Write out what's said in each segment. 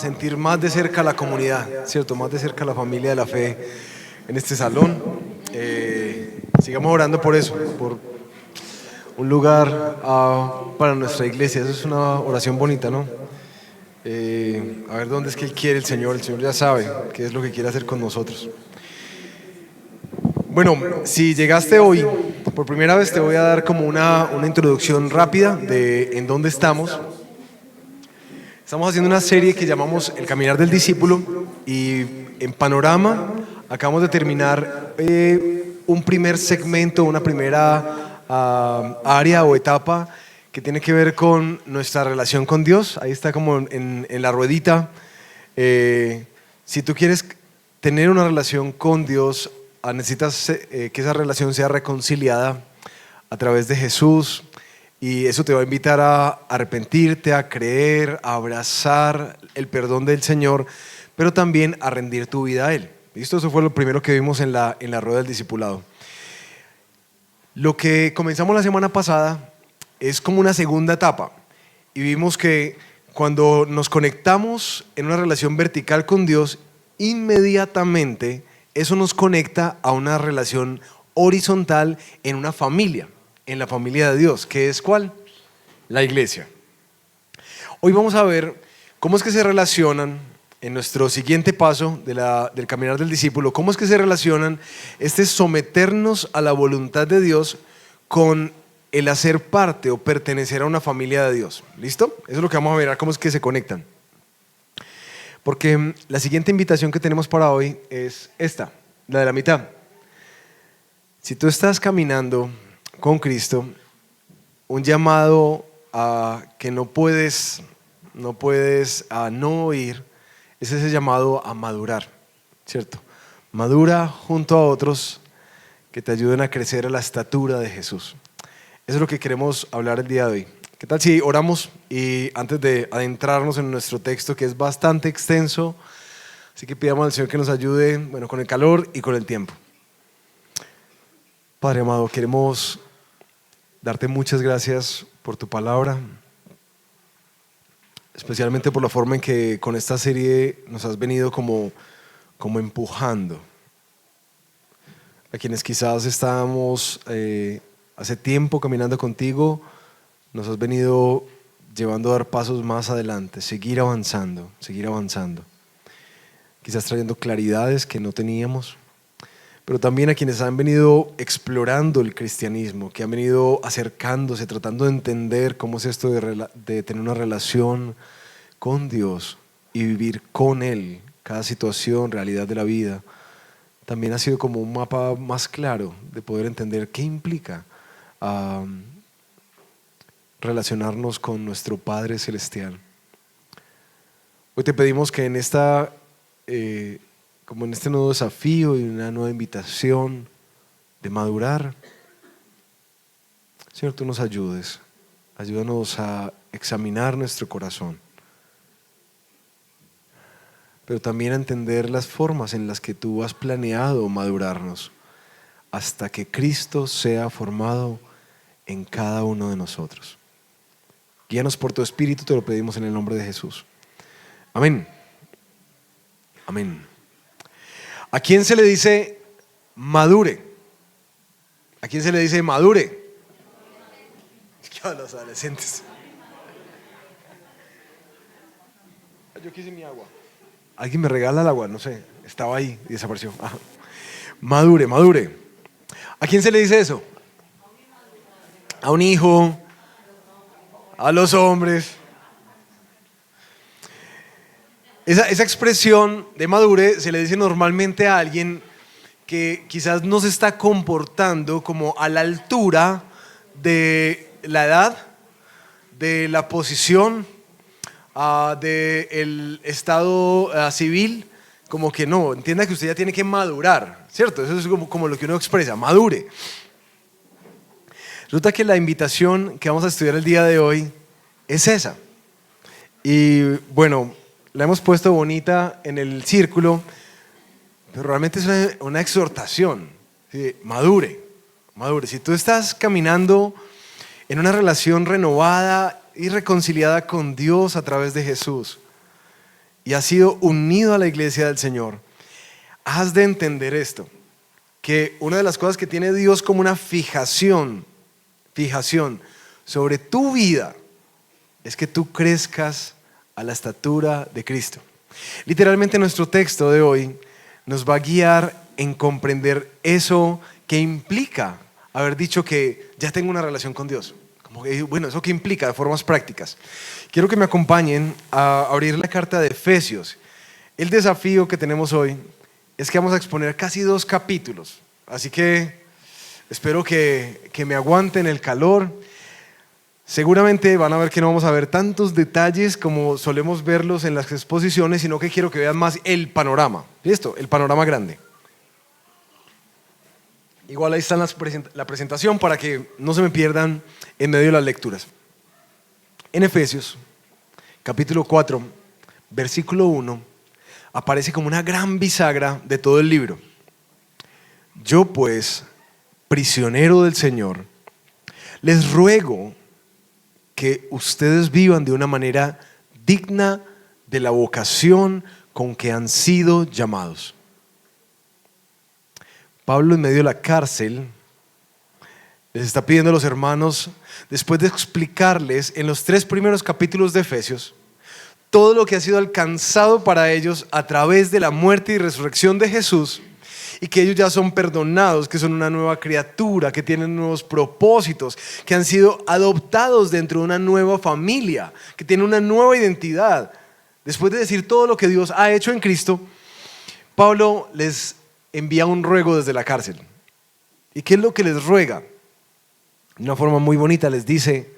sentir más de cerca la comunidad, ¿cierto? Más de cerca la familia de la fe en este salón. Sigamos orando por eso, por un lugar para nuestra iglesia. Eso es una oración bonita, ¿no? A ver dónde es que Él quiere el Señor ya sabe qué es lo que quiere hacer con nosotros. Bueno, si llegaste hoy, por primera vez te voy a dar como una introducción rápida de en dónde estamos. Estamos haciendo una serie que llamamos El Caminar del Discípulo y en Panorama acabamos de terminar un primer segmento, una primera área o etapa que tiene que ver con nuestra relación con Dios. Ahí está como en la ruedita. Si tú quieres tener una relación con Dios, necesitas que esa relación sea reconciliada a través de Jesús, y eso te va a invitar a arrepentirte, a creer, a abrazar el perdón del Señor, pero también a rendir tu vida a Él. ¿Listo? Eso fue lo primero que vimos en la rueda del discipulado. Lo que comenzamos la semana pasada es como una segunda etapa, y vimos que cuando nos conectamos en una relación vertical con Dios, inmediatamente eso nos conecta a una relación horizontal en una familia, en la familia de Dios, que es ¿cuál? La iglesia. Hoy vamos a ver cómo es que se relacionan, en nuestro siguiente paso del caminar del discípulo, cómo es que se relacionan este someternos a la voluntad de Dios con el hacer parte o pertenecer a una familia de Dios. ¿Listo? Eso es lo que vamos a ver, cómo es que se conectan. Porque la siguiente invitación que tenemos para hoy es esta, la de la mitad. Si tú estás caminando con Cristo, un llamado a que no puedes no oír, es ese llamado a madurar, ¿cierto? Madura junto a otros que te ayuden a crecer a la estatura de Jesús. Eso es lo que queremos hablar el día de hoy. ¿Qué tal si oramos? Y antes de adentrarnos en nuestro texto, que es bastante extenso, así que pidamos al Señor que nos ayude, bueno, con el calor y con el tiempo. Padre amado, queremos darte muchas gracias por tu palabra, especialmente por la forma en que con esta serie nos has venido como empujando. A quienes quizás estábamos hace tiempo caminando contigo, nos has venido llevando a dar pasos más adelante, seguir avanzando. Quizás trayendo claridades que no teníamos, pero también a quienes han venido explorando el cristianismo, que han venido acercándose, tratando de entender cómo es esto de tener una relación con Dios y vivir con Él, cada situación, realidad de la vida. También ha sido como un mapa más claro de poder entender qué implica relacionarnos con nuestro Padre Celestial. Hoy te pedimos que en como en este nuevo desafío y una nueva invitación de madurar, Señor, tú nos ayudes. Ayúdanos a examinar nuestro corazón, pero también a entender las formas en las que tú has planeado madurarnos hasta que Cristo sea formado en cada uno de nosotros. Guíanos por tu Espíritu, te lo pedimos en el nombre de Jesús. Amén. Amén. ¿A quién se le dice madure? ¿A quién se le dice madure? A los adolescentes. Yo quise mi agua. ¿Alguien me regala el agua? No sé, estaba ahí y desapareció. Ajá. Madure. ¿A quién se le dice eso? A un hijo, a los hombres. Esa expresión de madure se le dice normalmente a alguien que quizás no se está comportando como a la altura de la edad, de la posición, del estado civil, como que no, entienda que usted ya tiene que madurar, ¿cierto? Eso es como lo que uno expresa, madure. Resulta que la invitación que vamos a estudiar el día de hoy es esa. Y bueno, la hemos puesto bonita en el círculo, pero realmente es una exhortación. ¿Sí? Madure. Si tú estás caminando en una relación renovada y reconciliada con Dios a través de Jesús, y has sido unido a la iglesia del Señor, has de entender esto, que una de las cosas que tiene Dios como una fijación sobre tu vida es que tú crezcas a la estatura de Cristo. Literalmente nuestro texto de hoy nos va a guiar en comprender eso que implica haber dicho que ya tengo una relación con Dios. Como que, bueno, ¿eso qué implica de formas prácticas? Quiero que me acompañen a abrir la carta de Efesios. El desafío que tenemos hoy es que vamos a exponer casi 2 capítulos, así que espero que me aguanten el calor. Seguramente van a ver que no vamos a ver tantos detalles como solemos verlos en las exposiciones, sino que quiero que vean más el panorama. ¿Listo? El panorama grande. Igual ahí está la presentación para que no se me pierdan en medio de las lecturas. En Efesios, capítulo 4, versículo 1, aparece como una gran bisagra de todo el libro. Yo pues, prisionero del Señor, les ruego que ustedes vivan de una manera digna de la vocación con que han sido llamados. Pablo, en medio de la cárcel, les está pidiendo a los hermanos, después de explicarles en los 3 primeros capítulos de Efesios todo lo que ha sido alcanzado para ellos a través de la muerte y resurrección de Jesús, y que ellos ya son perdonados, que son una nueva criatura, que tienen nuevos propósitos, que han sido adoptados dentro de una nueva familia, que tienen una nueva identidad. Después de decir todo lo que Dios ha hecho en Cristo, Pablo les envía un ruego desde la cárcel. ¿Y qué es lo que les ruega? De una forma muy bonita les dice: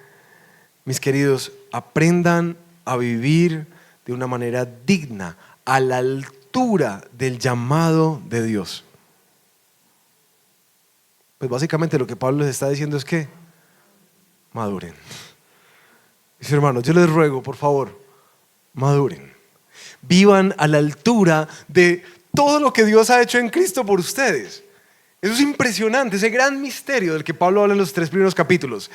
mis queridos, aprendan a vivir de una manera digna, a la altura del llamado de Dios. Pues básicamente lo que Pablo les está diciendo es que maduren. Mis hermanos, yo les ruego, por favor, maduren. Vivan a la altura de todo lo que Dios ha hecho en Cristo por ustedes. Eso es impresionante, ese gran misterio del que Pablo habla en los 3 primeros capítulos.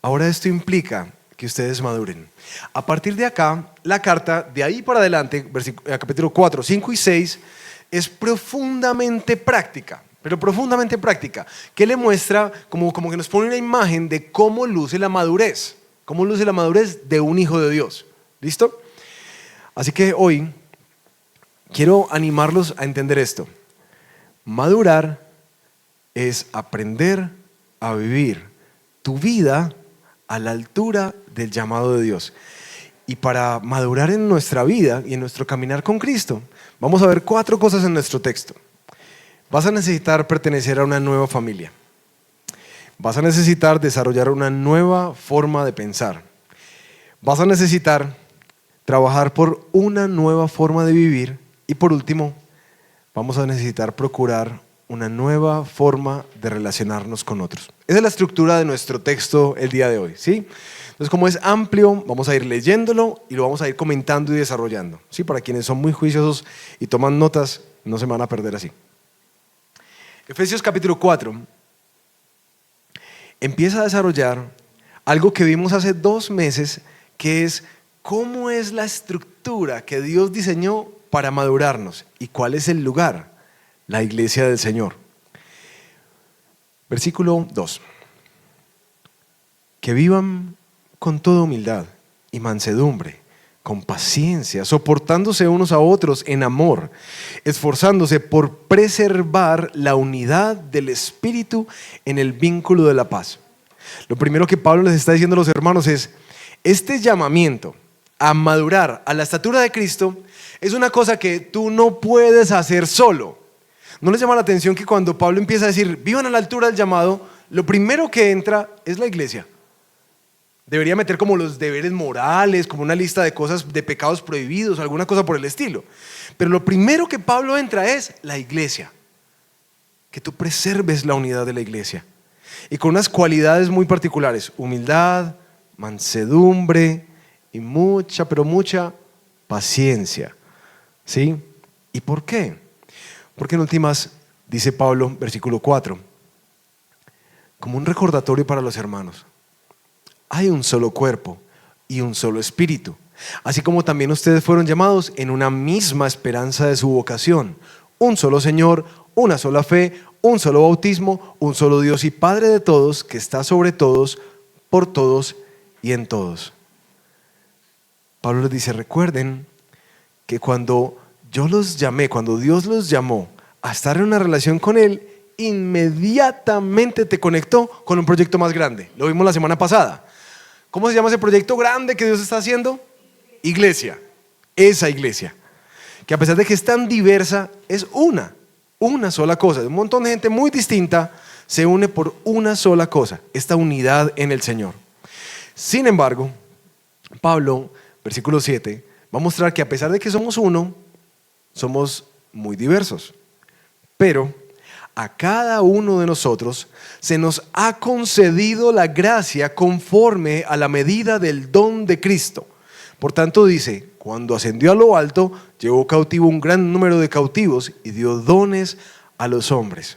Ahora esto implica que ustedes maduren. A partir de acá, la carta, de ahí para adelante, capítulo 4, 5 y 6, es profundamente práctica. Pero profundamente práctica, que le muestra como que nos pone una imagen de cómo luce la madurez de un hijo de Dios. ¿Listo? Así que hoy quiero animarlos a entender esto. Madurar es aprender a vivir tu vida a la altura del llamado de Dios. Y para madurar en nuestra vida y en nuestro caminar con Cristo, vamos a ver 4 cosas en nuestro texto. Vas a necesitar pertenecer a una nueva familia. Vas a necesitar desarrollar una nueva forma de pensar. Vas a necesitar trabajar por una nueva forma de vivir. Y por último, vamos a necesitar procurar una nueva forma de relacionarnos con otros. Esa es la estructura de nuestro texto el día de hoy, ¿sí? Entonces, como es amplio, vamos a ir leyéndolo y lo vamos a ir comentando y desarrollando, ¿sí? Para quienes son muy juiciosos y toman notas, no se van a perder así. Efesios capítulo 4 empieza a desarrollar algo que vimos hace 2 meses, que es cómo es la estructura que Dios diseñó para madurarnos y cuál es el lugar, la iglesia del Señor. Versículo 2. Que vivan con toda humildad y mansedumbre, con paciencia, soportándose unos a otros en amor, esforzándose por preservar la unidad del Espíritu en el vínculo de la paz. Lo primero que Pablo les está diciendo a los hermanos es: este llamamiento a madurar a la estatura de Cristo es una cosa que tú no puedes hacer solo. ¿No les llama la atención que cuando Pablo empieza a decir vivan a la altura del llamado, lo primero que entra es la iglesia? Debería meter como los deberes morales, como una lista de cosas, de pecados prohibidos, alguna cosa por el estilo. Pero lo primero que Pablo entra es la iglesia. Que tú preserves la unidad de la iglesia. Y con unas cualidades muy particulares: humildad, mansedumbre y mucha, pero mucha paciencia. ¿Sí? ¿Y por qué? Porque en últimas, dice Pablo, versículo 4, como un recordatorio para los hermanos: hay un solo cuerpo y un solo espíritu, así como también ustedes fueron llamados en una misma esperanza de su vocación. Un solo Señor, una sola fe, un solo bautismo, un solo Dios y Padre de todos, que está sobre todos, por todos y en todos. Pablo les dice, recuerden que cuando yo los llamé, cuando Dios los llamó a estar en una relación con Él, inmediatamente te conectó con un proyecto más grande. Lo vimos la semana pasada. ¿Cómo se llama ese proyecto grande que Dios está haciendo? Iglesia. Esa iglesia, que a pesar de que es tan diversa, es una sola cosa. Un montón de gente muy distinta se une por una sola cosa, esta unidad en el Señor. Sin embargo, Pablo, versículo 7, va a mostrar que a pesar de que somos uno, somos muy diversos. Pero a cada uno de nosotros se nos ha concedido la gracia conforme a la medida del don de Cristo. Por tanto dice, cuando ascendió a lo alto, llevó cautivo un gran número de cautivos y dio dones a los hombres.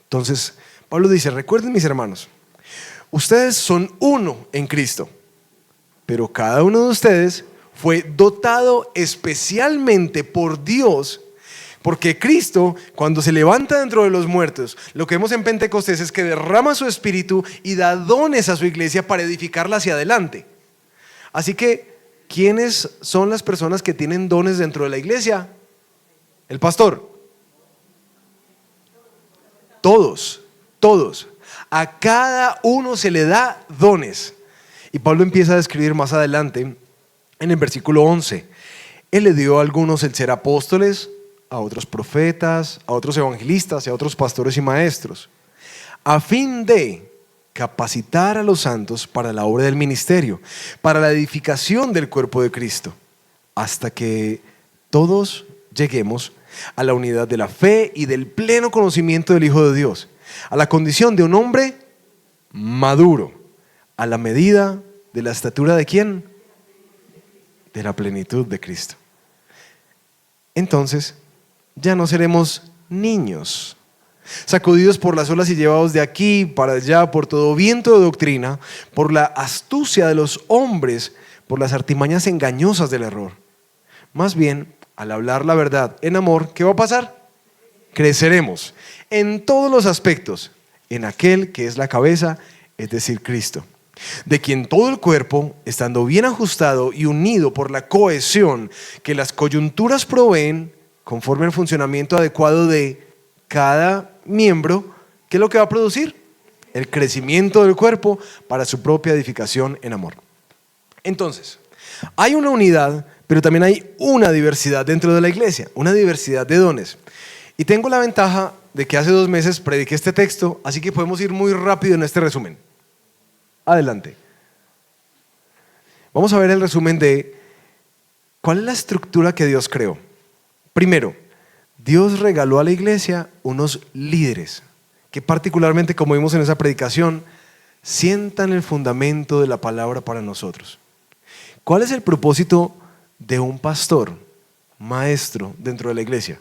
Entonces, Pablo dice, recuerden mis hermanos, ustedes son uno en Cristo, pero cada uno de ustedes fue dotado especialmente por Dios, porque Cristo, cuando se levanta dentro de los muertos, lo que vemos en Pentecostés es que derrama su espíritu y da dones a su iglesia para edificarla hacia adelante. Así que, ¿quiénes son las personas que tienen dones dentro de la iglesia? El pastor. Todos. A cada uno se le da dones. Y Pablo empieza a describir más adelante, en el versículo 11. Él le dio a algunos el ser apóstoles, a otros profetas, a otros evangelistas y a otros pastores y maestros, a fin de capacitar a los santos para la obra del ministerio, para la edificación del cuerpo de Cristo, hasta que todos lleguemos a la unidad de la fe y del pleno conocimiento del Hijo de Dios, a la condición de un hombre maduro, a la medida de la estatura de ¿quién? De la plenitud de Cristo. Entonces, ya no seremos niños, sacudidos por las olas y llevados de aquí para allá por todo viento de doctrina, por la astucia de los hombres, por las artimañas engañosas del error. Más bien, al hablar la verdad en amor, ¿qué va a pasar? Creceremos en todos los aspectos, en aquel que es la cabeza, es decir, Cristo, de quien todo el cuerpo, estando bien ajustado y unido por la cohesión que las coyunturas proveen, conforme al funcionamiento adecuado de cada miembro, ¿qué es lo que va a producir? El crecimiento del cuerpo para su propia edificación en amor. Entonces, hay una unidad, pero también hay una diversidad dentro de la iglesia, una diversidad de dones. Y tengo la ventaja de que hace 2 meses prediqué este texto, así que podemos ir muy rápido en este resumen. Adelante. Vamos a ver el resumen de cuál es la estructura que Dios creó. Primero, Dios regaló a la iglesia unos líderes que particularmente, como vimos en esa predicación, sientan el fundamento de la palabra para nosotros. ¿Cuál es el propósito de un pastor, maestro dentro de la iglesia?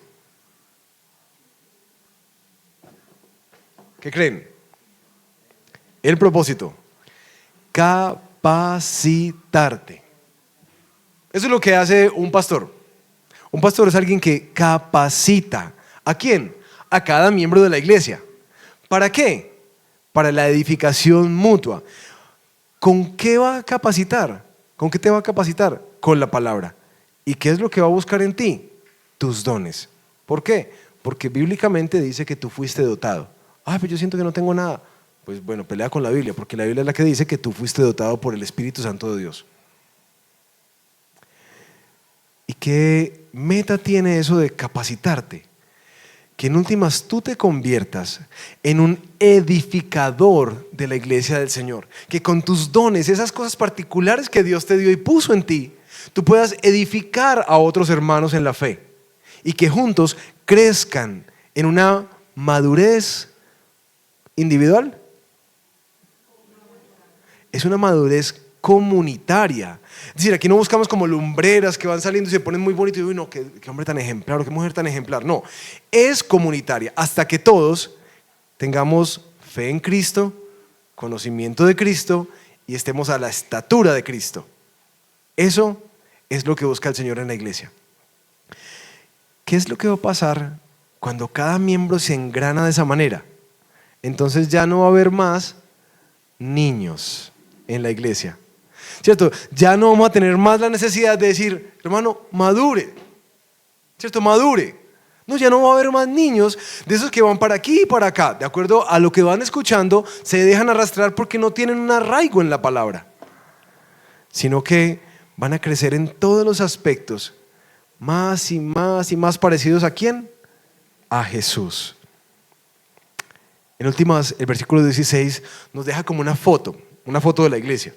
¿Qué creen? El propósito, capacitarte. Eso es lo que hace un pastor. Un pastor es alguien que capacita. ¿A quién? A cada miembro de la iglesia. ¿Para qué? Para la edificación mutua. ¿Con qué va a capacitar? ¿Con qué te va a capacitar? Con la palabra. ¿Y qué es lo que va a buscar en ti? Tus dones. ¿Por qué? Porque bíblicamente dice que tú fuiste dotado. Ay, pero yo siento que no tengo nada. Pues bueno, pelea con la Biblia, porque la Biblia es la que dice que tú fuiste dotado por el Espíritu Santo de Dios. ¿Y qué meta tiene eso de capacitarte? Que en últimas tú te conviertas en un edificador de la iglesia del Señor. Que con tus dones, esas cosas particulares que Dios te dio y puso en ti, tú puedas edificar a otros hermanos en la fe. Y que juntos crezcan en una madurez individual. Es una madurez comunitaria. Es decir, aquí no buscamos como lumbreras que van saliendo y se ponen muy bonitos y uy, no, qué hombre tan ejemplar o qué mujer tan ejemplar. No, es comunitaria hasta que todos tengamos fe en Cristo, conocimiento de Cristo y estemos a la estatura de Cristo. Eso es lo que busca el Señor en la iglesia. ¿Qué es lo que va a pasar cuando cada miembro se engrana de esa manera? Entonces ya no va a haber más niños en la iglesia, ¿cierto? Ya no vamos a tener más la necesidad de decir, hermano, madure, ¿cierto? Madure. No, ya no va a haber más niños de esos que van para aquí y para acá. De acuerdo a lo que van escuchando, se dejan arrastrar porque no tienen un arraigo en la palabra, sino que van a crecer en todos los aspectos, más y más y más parecidos ¿a quién? A Jesús. En últimas, el versículo 16 nos deja como una foto de la iglesia,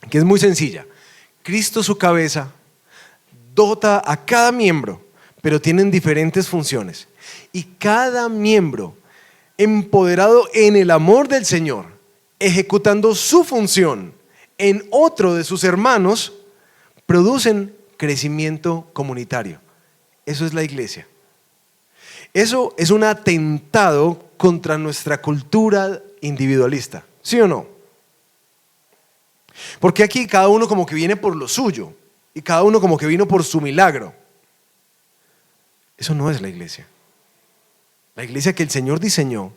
que es muy sencilla. Cristo, su cabeza, dota a cada miembro, pero tienen diferentes funciones. Y cada miembro, empoderado en el amor del Señor, ejecutando su función en otro de sus hermanos, producen crecimiento comunitario. Eso es la iglesia. Eso es un atentado contra nuestra cultura individualista, ¿sí o no? Porque aquí cada uno como que viene por lo suyo y cada uno como que vino por su milagro. Eso no es la iglesia. La iglesia que el Señor diseñó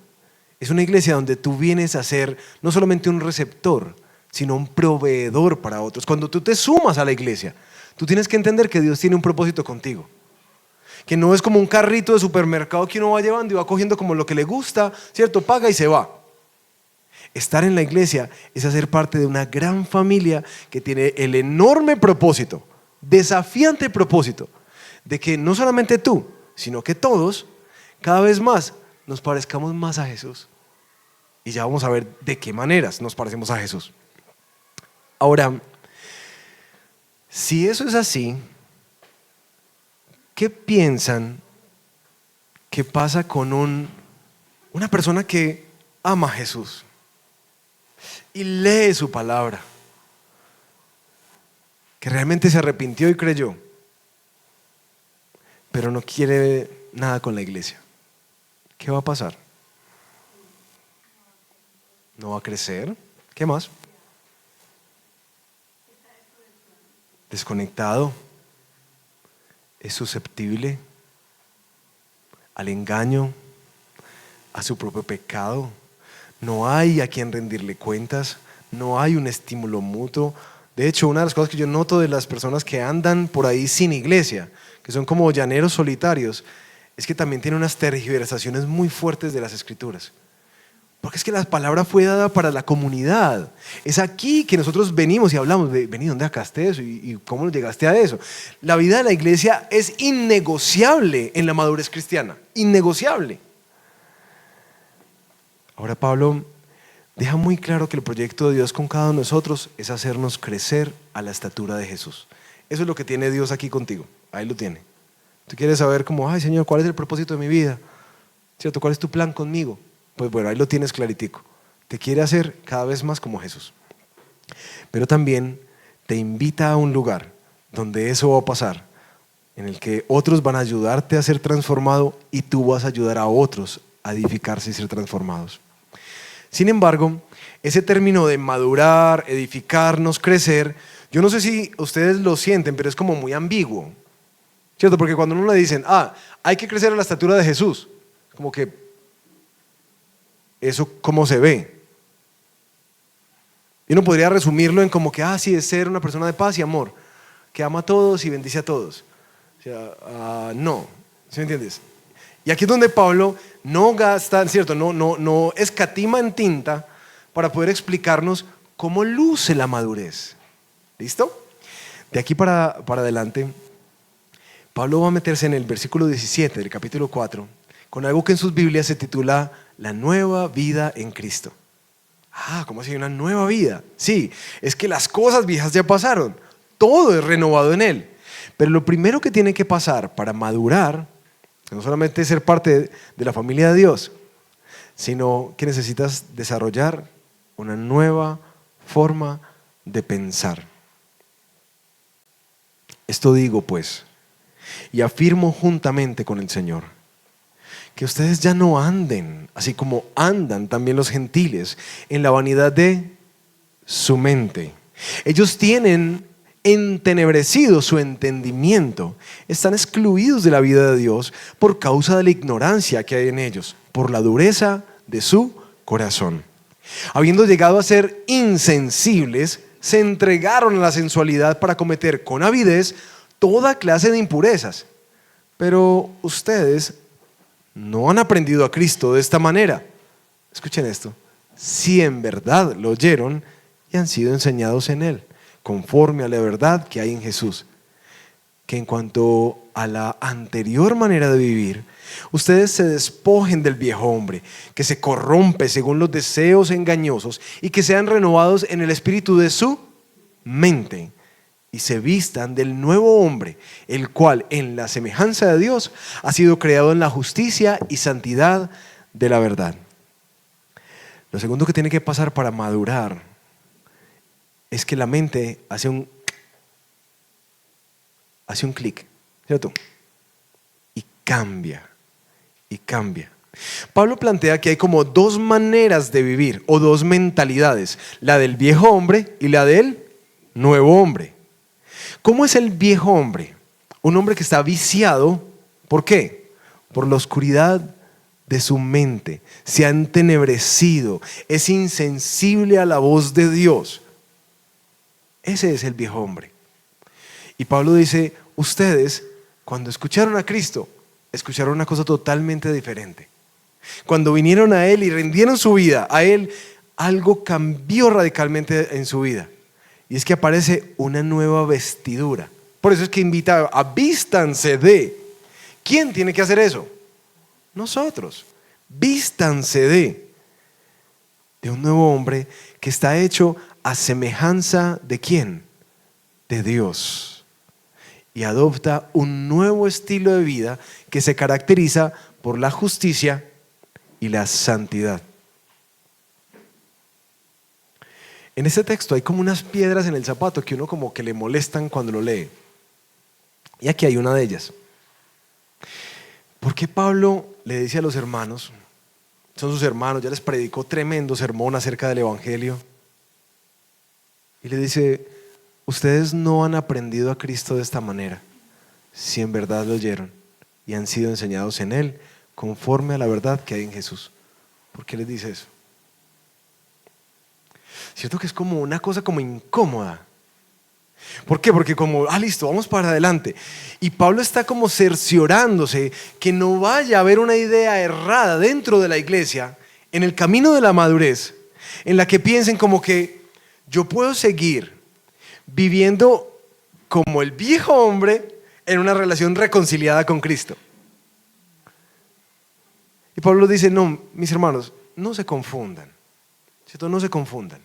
es una iglesia donde tú vienes a ser no solamente un receptor, sino un proveedor para otros. Cuando tú te sumas a la iglesia, tú tienes que entender que Dios tiene un propósito contigo. Que no es como un carrito de supermercado que uno va llevando y va cogiendo como lo que le gusta, ¿cierto? Paga y se va. Estar en la iglesia es hacer parte de una gran familia que tiene el enorme propósito, desafiante propósito, de que no solamente tú, sino que todos, cada vez más, nos parezcamos más a Jesús. Y ya vamos a ver de qué maneras nos parecemos a Jesús. Ahora, si eso es así, ¿qué piensan que pasa con una persona que ama a Jesús y lee su palabra, que realmente se arrepintió y creyó, pero no quiere nada con la iglesia? ¿Qué va a pasar? ¿No va a crecer? ¿Qué más? Desconectado. Es susceptible al engaño, a su propio pecado. No hay a quien rendirle cuentas, no hay un estímulo mutuo. De hecho, una de las cosas que yo noto de las personas que andan por ahí sin iglesia, que son como llaneros solitarios, es que también tienen unas tergiversaciones muy fuertes de las escrituras. Porque es que la palabra fue dada para la comunidad. Es aquí que nosotros venimos y hablamos de, vení, ¿dónde sacaste eso? ¿Y cómo llegaste a eso? La vida de la iglesia es innegociable en la madurez cristiana. Innegociable. Ahora Pablo deja muy claro que el proyecto de Dios con cada uno de nosotros es hacernos crecer a la estatura de Jesús. Eso es lo que tiene Dios aquí contigo. Ahí lo tiene. Tú quieres saber como, ay Señor, ¿cuál es el propósito de mi vida? ¿Cierto? ¿Cuál es tu plan conmigo? Pues bueno, ahí lo tienes claritico. Te quiere hacer cada vez más como Jesús. Pero también te invita a un lugar donde eso va a pasar, en el que otros van a ayudarte a ser transformado y tú vas a ayudar a otros a edificarse y ser transformados. Sin embargo, ese término de madurar, edificarnos, crecer, yo no sé si ustedes lo sienten, pero es como muy ambiguo, ¿cierto? Porque cuando uno le dicen, hay que crecer a la estatura de Jesús, como que eso cómo se ve. Y uno podría resumirlo en como que, sí, es ser una persona de paz y amor, que ama a todos y bendice a todos. O sea, no, ¿sí me entiendes? Y aquí es donde Pablo no gasta, ¿cierto? No escatima en tinta para poder explicarnos cómo luce la madurez. ¿Listo? De aquí para adelante, Pablo va a meterse en el versículo 17 del capítulo 4 con algo que en sus Biblias se titula la nueva vida en Cristo. ¿Cómo así una nueva vida? Sí, es que las cosas viejas ya pasaron, todo es renovado en Él. Pero lo primero que tiene que pasar para madurar, no solamente ser parte de la familia de Dios, sino que necesitas desarrollar una nueva forma de pensar. Esto digo pues, y afirmo juntamente con el Señor, que ustedes ya no anden, así como andan también los gentiles, en la vanidad de su mente. Ellos tienen entenebrecido su entendimiento. Están excluidos de la vida de Dios por causa de la ignorancia que hay en ellos, por la dureza de su corazón. Habiendo llegado a ser insensibles, se entregaron a la sensualidad para cometer con avidez toda clase de impurezas. Pero ustedes no han aprendido a Cristo de esta manera. Escuchen esto: si en verdad lo oyeron y han sido enseñados en Él, conforme a la verdad que hay en Jesús, que en cuanto a la anterior manera de vivir, ustedes se despojen del viejo hombre, que se corrompe según los deseos engañosos, y que sean renovados en el espíritu de su mente, y se vistan del nuevo hombre, el cual en la semejanza de Dios ha sido creado en la justicia y santidad de la verdad. Lo segundo que tiene que pasar para madurar es que la mente hace un clic, ¿cierto? Y cambia. Pablo plantea que hay como dos maneras de vivir o dos mentalidades: la del viejo hombre y la del nuevo hombre. ¿Cómo es el viejo hombre? Un hombre que está viciado. ¿Por qué? Por la oscuridad de su mente. Se ha entenebrecido. Es insensible a la voz de Dios. Ese es el viejo hombre. Y Pablo dice: ustedes, cuando escucharon a Cristo, escucharon una cosa totalmente diferente. Cuando vinieron a Él y rindieron su vida a Él, algo cambió radicalmente en su vida. Y es que aparece una nueva vestidura. Por eso es que invita a vístanse de. ¿Quién tiene que hacer eso? Nosotros. Vístanse de un nuevo hombre que está hecho a semejanza ¿de quién? De Dios. Y adopta un nuevo estilo de vida que se caracteriza por la justicia y la santidad. En este texto hay como unas piedras en el zapato que uno como que le molestan cuando lo lee. Y aquí hay una de ellas. ¿Por qué Pablo le dice a los hermanos, son sus hermanos, ya les predicó tremendo sermón acerca del Evangelio, y le dice: ustedes no han aprendido a Cristo de esta manera, si en verdad lo oyeron y han sido enseñados en Él, conforme a la verdad que hay en Jesús? ¿Por qué les dice eso? Cierto que es como una cosa como incómoda. ¿Por qué? Porque como, listo, vamos para adelante. Y Pablo está como cerciorándose que no vaya a haber una idea errada dentro de la iglesia, en el camino de la madurez, en la que piensen como que yo puedo seguir viviendo como el viejo hombre en una relación reconciliada con Cristo. Y Pablo dice: no, mis hermanos, no se confundan, ¿cierto? No se confundan.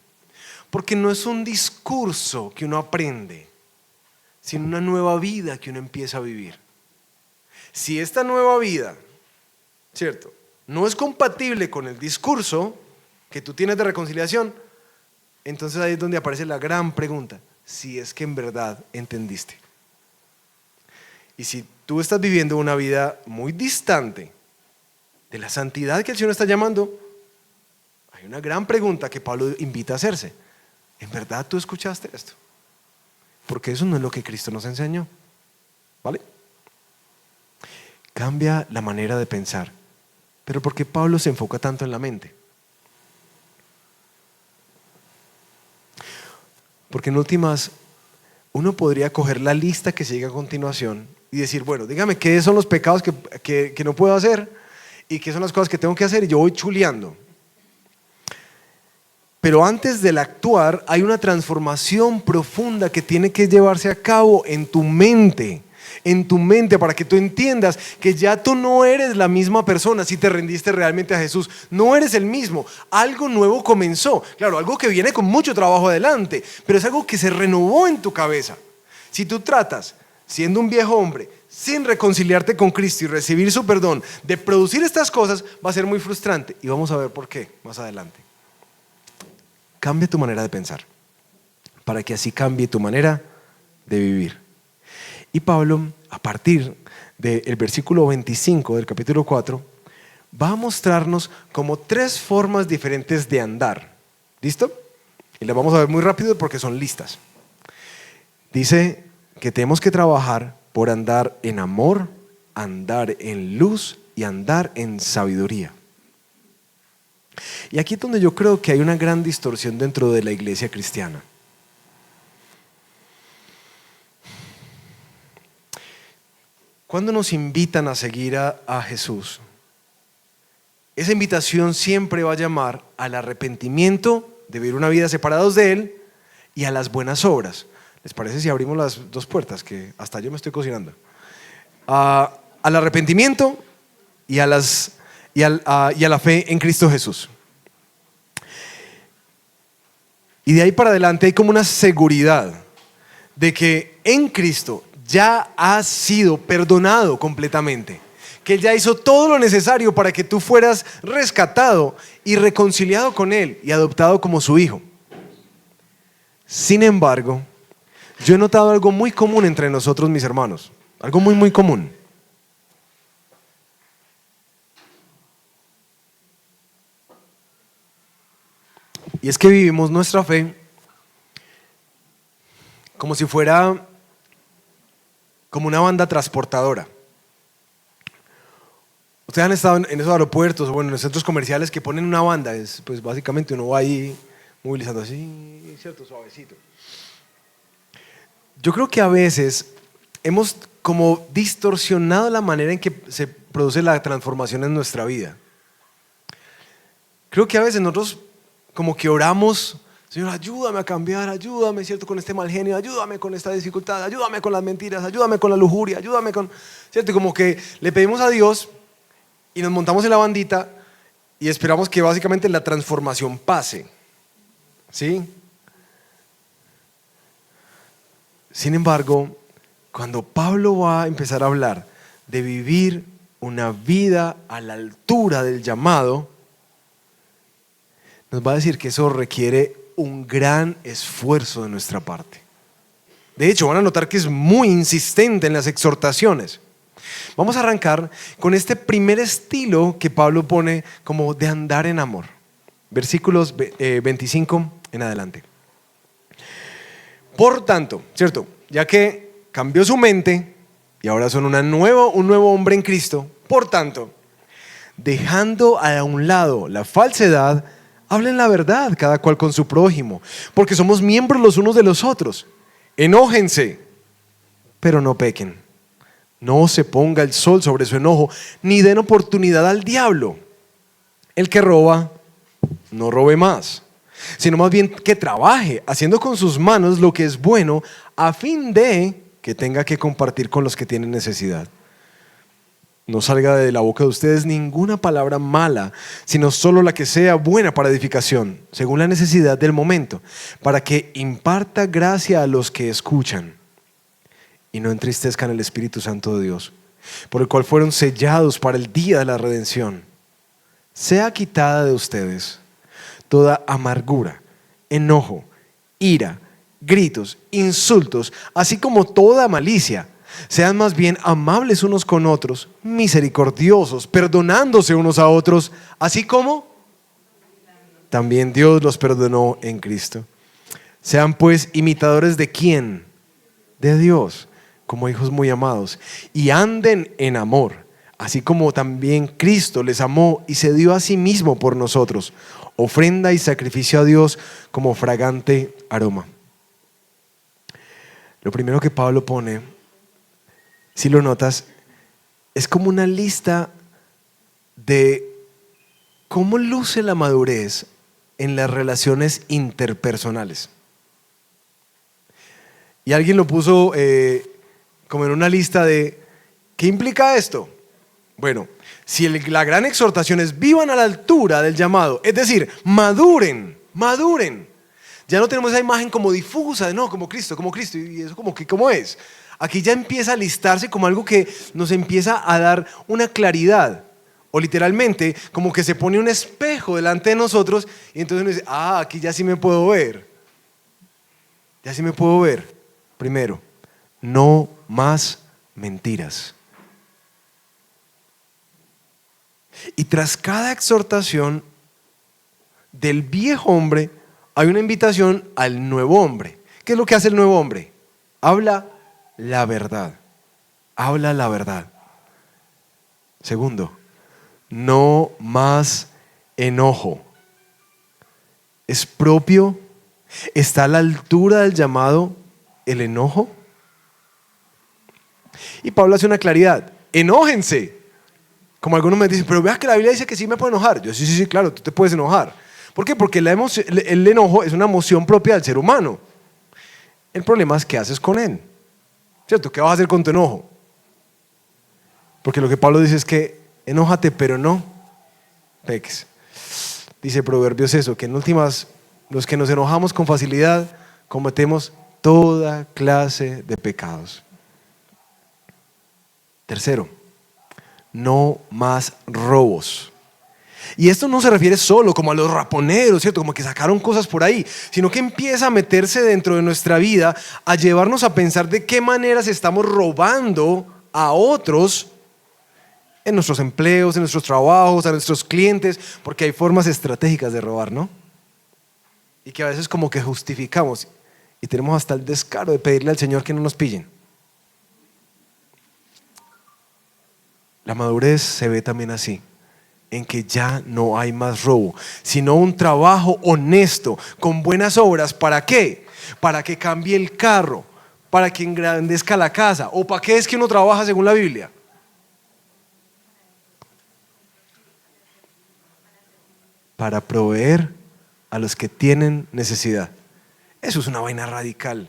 Porque no es un discurso que uno aprende, sino una nueva vida que uno empieza a vivir. Si esta nueva vida, ¿cierto?, no es compatible con el discurso que tú tienes de reconciliación, entonces ahí es donde aparece la gran pregunta: si es que en verdad entendiste. Y si tú estás viviendo una vida muy distante de la santidad que el Señor está llamando, hay una gran pregunta que Pablo invita a hacerse: ¿en verdad tú escuchaste esto? Porque eso no es lo que Cristo nos enseñó. ¿Vale? Cambia la manera de pensar. Pero ¿por qué Pablo se enfoca tanto en la mente? Porque en últimas, uno podría coger la lista que sigue a continuación y decir: bueno, dígame qué son los pecados que no puedo hacer y qué son las cosas que tengo que hacer, y yo voy chuleando. Pero antes del actuar hay una transformación profunda que tiene que llevarse a cabo en tu mente, para que tú entiendas que ya tú no eres la misma persona si te rendiste realmente a Jesús. No eres el mismo, algo nuevo comenzó. Claro, algo que viene con mucho trabajo adelante, pero es algo que se renovó en tu cabeza. Si tú tratas, siendo un viejo hombre, sin reconciliarte con Cristo y recibir su perdón, de producir estas cosas, va a ser muy frustrante. Y vamos a ver por qué más adelante. Cambia tu manera de pensar, para que así cambie tu manera de vivir. Y Pablo, a partir del versículo 25 del capítulo 4, va a mostrarnos como 3 formas diferentes de andar. ¿Listo? Y las vamos a ver muy rápido porque son listas. Dice que tenemos que trabajar por andar en amor, andar en luz y andar en sabiduría. Y aquí es donde yo creo que hay una gran distorsión dentro de la iglesia cristiana. Cuando nos invitan a seguir a Jesús, esa invitación siempre va a llamar al arrepentimiento de vivir una vida separados de Él y a las buenas obras. ¿Les parece si abrimos las dos puertas? Que hasta yo me estoy cocinando. Al arrepentimiento y a la fe en Cristo Jesús. Y de ahí para adelante hay como una seguridad de que en Cristo ya has sido perdonado completamente, que Él ya hizo todo lo necesario para que tú fueras rescatado y reconciliado con Él y adoptado como su hijo. Sin embargo, yo he notado algo muy común entre nosotros, mis hermanos, algo muy, muy común. Y es que vivimos nuestra fe como si fuera como una banda transportadora. Ustedes han estado en esos aeropuertos o bueno, en los centros comerciales que ponen una banda, pues básicamente uno va ahí movilizando así, cierto, suavecito. Yo creo que a veces hemos como distorsionado la manera en que se produce la transformación en nuestra vida. Creo que a veces nosotros como que oramos, Señor, ayúdame a cambiar, ayúdame, ¿cierto? Con este mal genio, ayúdame con esta dificultad, ayúdame con las mentiras, ayúdame con la lujuria, ayúdame con, ¿cierto? Y como que le pedimos a Dios y nos montamos en la bandita y esperamos que básicamente la transformación pase, ¿sí? Sin embargo, cuando Pablo va a empezar a hablar de vivir una vida a la altura del llamado, nos va a decir que eso requiere un gran esfuerzo de nuestra parte. De hecho, van a notar que es muy insistente en las exhortaciones. Vamos a arrancar con este primer estilo que Pablo pone como de andar en amor. Versículos 25 en adelante. Por tanto, ¿cierto? Ya que cambió su mente y ahora son un nuevo hombre en Cristo, por tanto, dejando a un lado la falsedad, hablen la verdad, cada cual con su prójimo, porque somos miembros los unos de los otros. Enójense, pero no pequen. No se ponga el sol sobre su enojo, ni den oportunidad al diablo. El que roba, no robe más, sino más bien que trabaje, haciendo con sus manos lo que es bueno, a fin de que tenga que compartir con los que tienen necesidad. No salga de la boca de ustedes ninguna palabra mala, sino solo la que sea buena para edificación, según la necesidad del momento, para que imparta gracia a los que escuchan y no entristezcan el Espíritu Santo de Dios, por el cual fueron sellados para el día de la redención. Sea quitada de ustedes toda amargura, enojo, ira, gritos, insultos, así como toda malicia. Sean más bien amables unos con otros, misericordiosos, perdonándose unos a otros, así como también Dios los perdonó en Cristo. Sean pues imitadores de ¿quién? De Dios, como hijos muy amados, y anden en amor, así como también Cristo les amó y se dio a sí mismo por nosotros, ofrenda y sacrificio a Dios como fragante aroma. Lo primero que Pablo pone, si lo notas, es como una lista de cómo luce la madurez en las relaciones interpersonales. Y alguien lo puso como en una lista de ¿qué implica esto? Bueno, si la gran exhortación es vivan a la altura del llamado, es decir, maduren. Ya no tenemos esa imagen como difusa de no, como Cristo, y eso como que ¿cómo es? Aquí ya empieza a listarse como algo que nos empieza a dar una claridad. O literalmente, como que se pone un espejo delante de nosotros y entonces uno dice, aquí ya sí me puedo ver. Ya sí me puedo ver. Primero, no más mentiras. Y tras cada exhortación del viejo hombre, hay una invitación al nuevo hombre. ¿Qué es lo que hace el nuevo hombre? habla la verdad. Habla la verdad. Segundo, no más enojo. ¿Es propio? ¿Está a la altura del llamado el enojo? Y Pablo hace una claridad. Enójense. Como algunos me dicen, pero veas que la Biblia dice que sí me puedo enojar. Yo sí, claro, tú te puedes enojar. ¿Por qué? Porque el enojo es una emoción propia del ser humano. El problema es qué haces con él. ¿Cierto? ¿Qué vas a hacer con tu enojo? Porque lo que Pablo dice es que enójate, pero no peques. Dice Proverbios eso, que en últimas, los que nos enojamos con facilidad, cometemos toda clase de pecados. Tercero, no más robos. Y esto no se refiere solo como a los raponeros, ¿cierto? Como que sacaron cosas por ahí, sino que empieza a meterse dentro de nuestra vida, a llevarnos a pensar de qué maneras estamos robando a otros en nuestros empleos, en nuestros trabajos, a nuestros clientes, porque hay formas estratégicas de robar, ¿no? Y que a veces como que justificamos y tenemos hasta el descaro de pedirle al Señor que no nos pillen. La madurez se ve también así, en que ya no hay más robo, sino un trabajo honesto, con buenas obras. ¿Para qué? Para que cambie el carro, para que engrandezca la casa. ¿O para qué es que uno trabaja según la Biblia? Para proveer a los que tienen necesidad. Eso es una vaina radical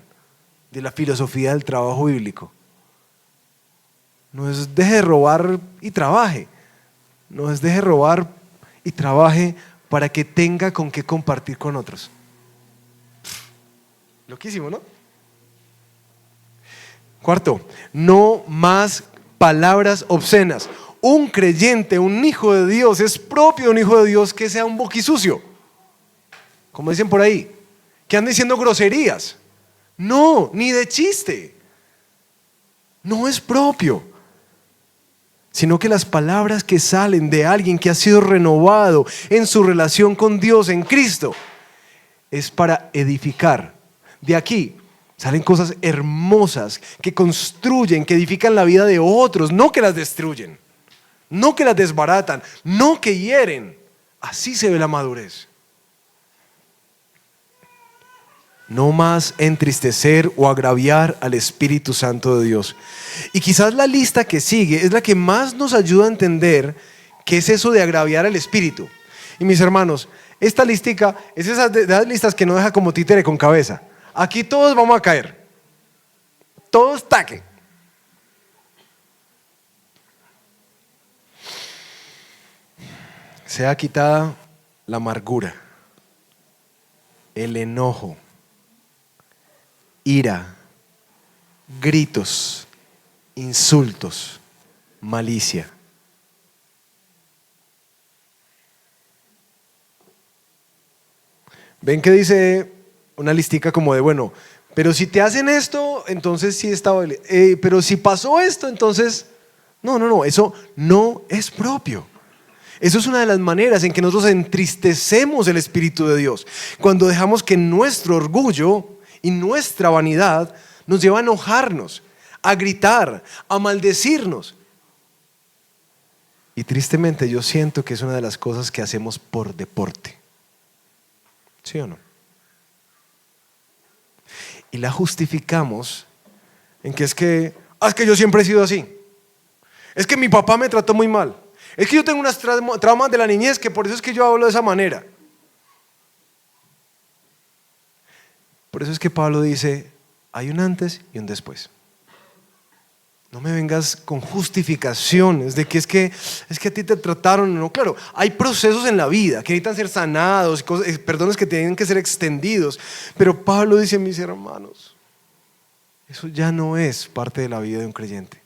de la filosofía del trabajo bíblico. No es deje de robar y trabaje. No es deje de robar y trabaje para que tenga con qué compartir con otros. Loquísimo, ¿no? Cuarto, no más palabras obscenas. Un creyente, un hijo de Dios, es propio de un hijo de Dios que sea un boquisucio. Como dicen por ahí, que anda diciendo groserías. No, ni de chiste. No es propio. Sino que las palabras que salen de alguien que ha sido renovado en su relación con Dios en Cristo es para edificar. De aquí salen cosas hermosas que construyen, que edifican la vida de otros, no que las destruyen, no que las desbaratan, no que hieren. Así se ve la madurez. No más entristecer o agraviar al Espíritu Santo de Dios. Y quizás la lista que sigue es la que más nos ayuda a entender qué es eso de agraviar al Espíritu. Y mis hermanos, esta listica es esas de las listas que no deja como títere con cabeza. Aquí todos vamos a caer. Todos taque. Sea quitada la amargura, el enojo, ira, gritos, insultos, malicia. Ven que dice una listica como de, bueno, pero si te hacen esto, entonces sí está, pero si pasó esto, entonces, no, eso no es propio. Eso es una de las maneras en que nosotros entristecemos el Espíritu de Dios, cuando dejamos que nuestro orgullo y nuestra vanidad nos lleva a enojarnos, a gritar, a maldecirnos. Y tristemente yo siento que es una de las cosas que hacemos por deporte. ¿Sí o no? Y la justificamos en que es que yo siempre he sido así. Es que mi papá me trató muy mal. Es que yo tengo unas traumas de la niñez que por eso es que yo hablo de esa manera. Por eso es que Pablo dice, hay un antes y un después. No me vengas con justificaciones de que es que a ti te trataron. No, claro, hay procesos en la vida que necesitan ser sanados, perdones que tienen que ser extendidos. Pero Pablo dice, mis hermanos, eso ya no es parte de la vida de un creyente.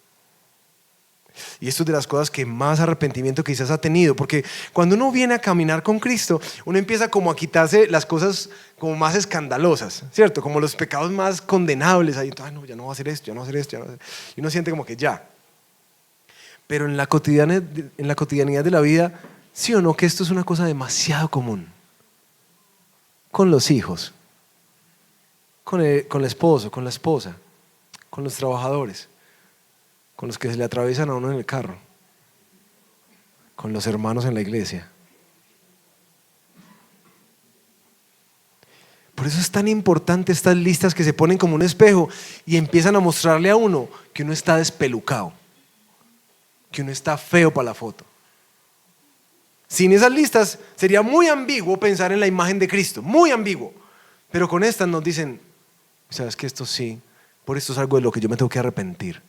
Y esto es de las cosas que más arrepentimiento quizás ha tenido, porque cuando uno viene a caminar con Cristo, uno empieza como a quitarse las cosas como más escandalosas, ¿cierto? Como los pecados más condenables. Ahí, no, ya no voy a hacer esto, ya no voy a hacer esto, ya no voy a hacer. Y uno siente como que ya. Pero en la cotidianidad de la vida, sí o no, que esto es una cosa demasiado común. Con los hijos, con el esposo, con la esposa. con los trabajadores, con los que se le atraviesan a uno en el carro, con los hermanos en la iglesia. Por eso es tan importante estas listas que se ponen como un espejo y empiezan a mostrarle a uno que uno está despelucado, que uno está feo para la foto. Sin esas listas sería muy ambiguo pensar en la imagen de Cristo, muy ambiguo. Pero con estas nos dicen, sabes que esto sí, por esto es algo de lo que yo me tengo que arrepentir.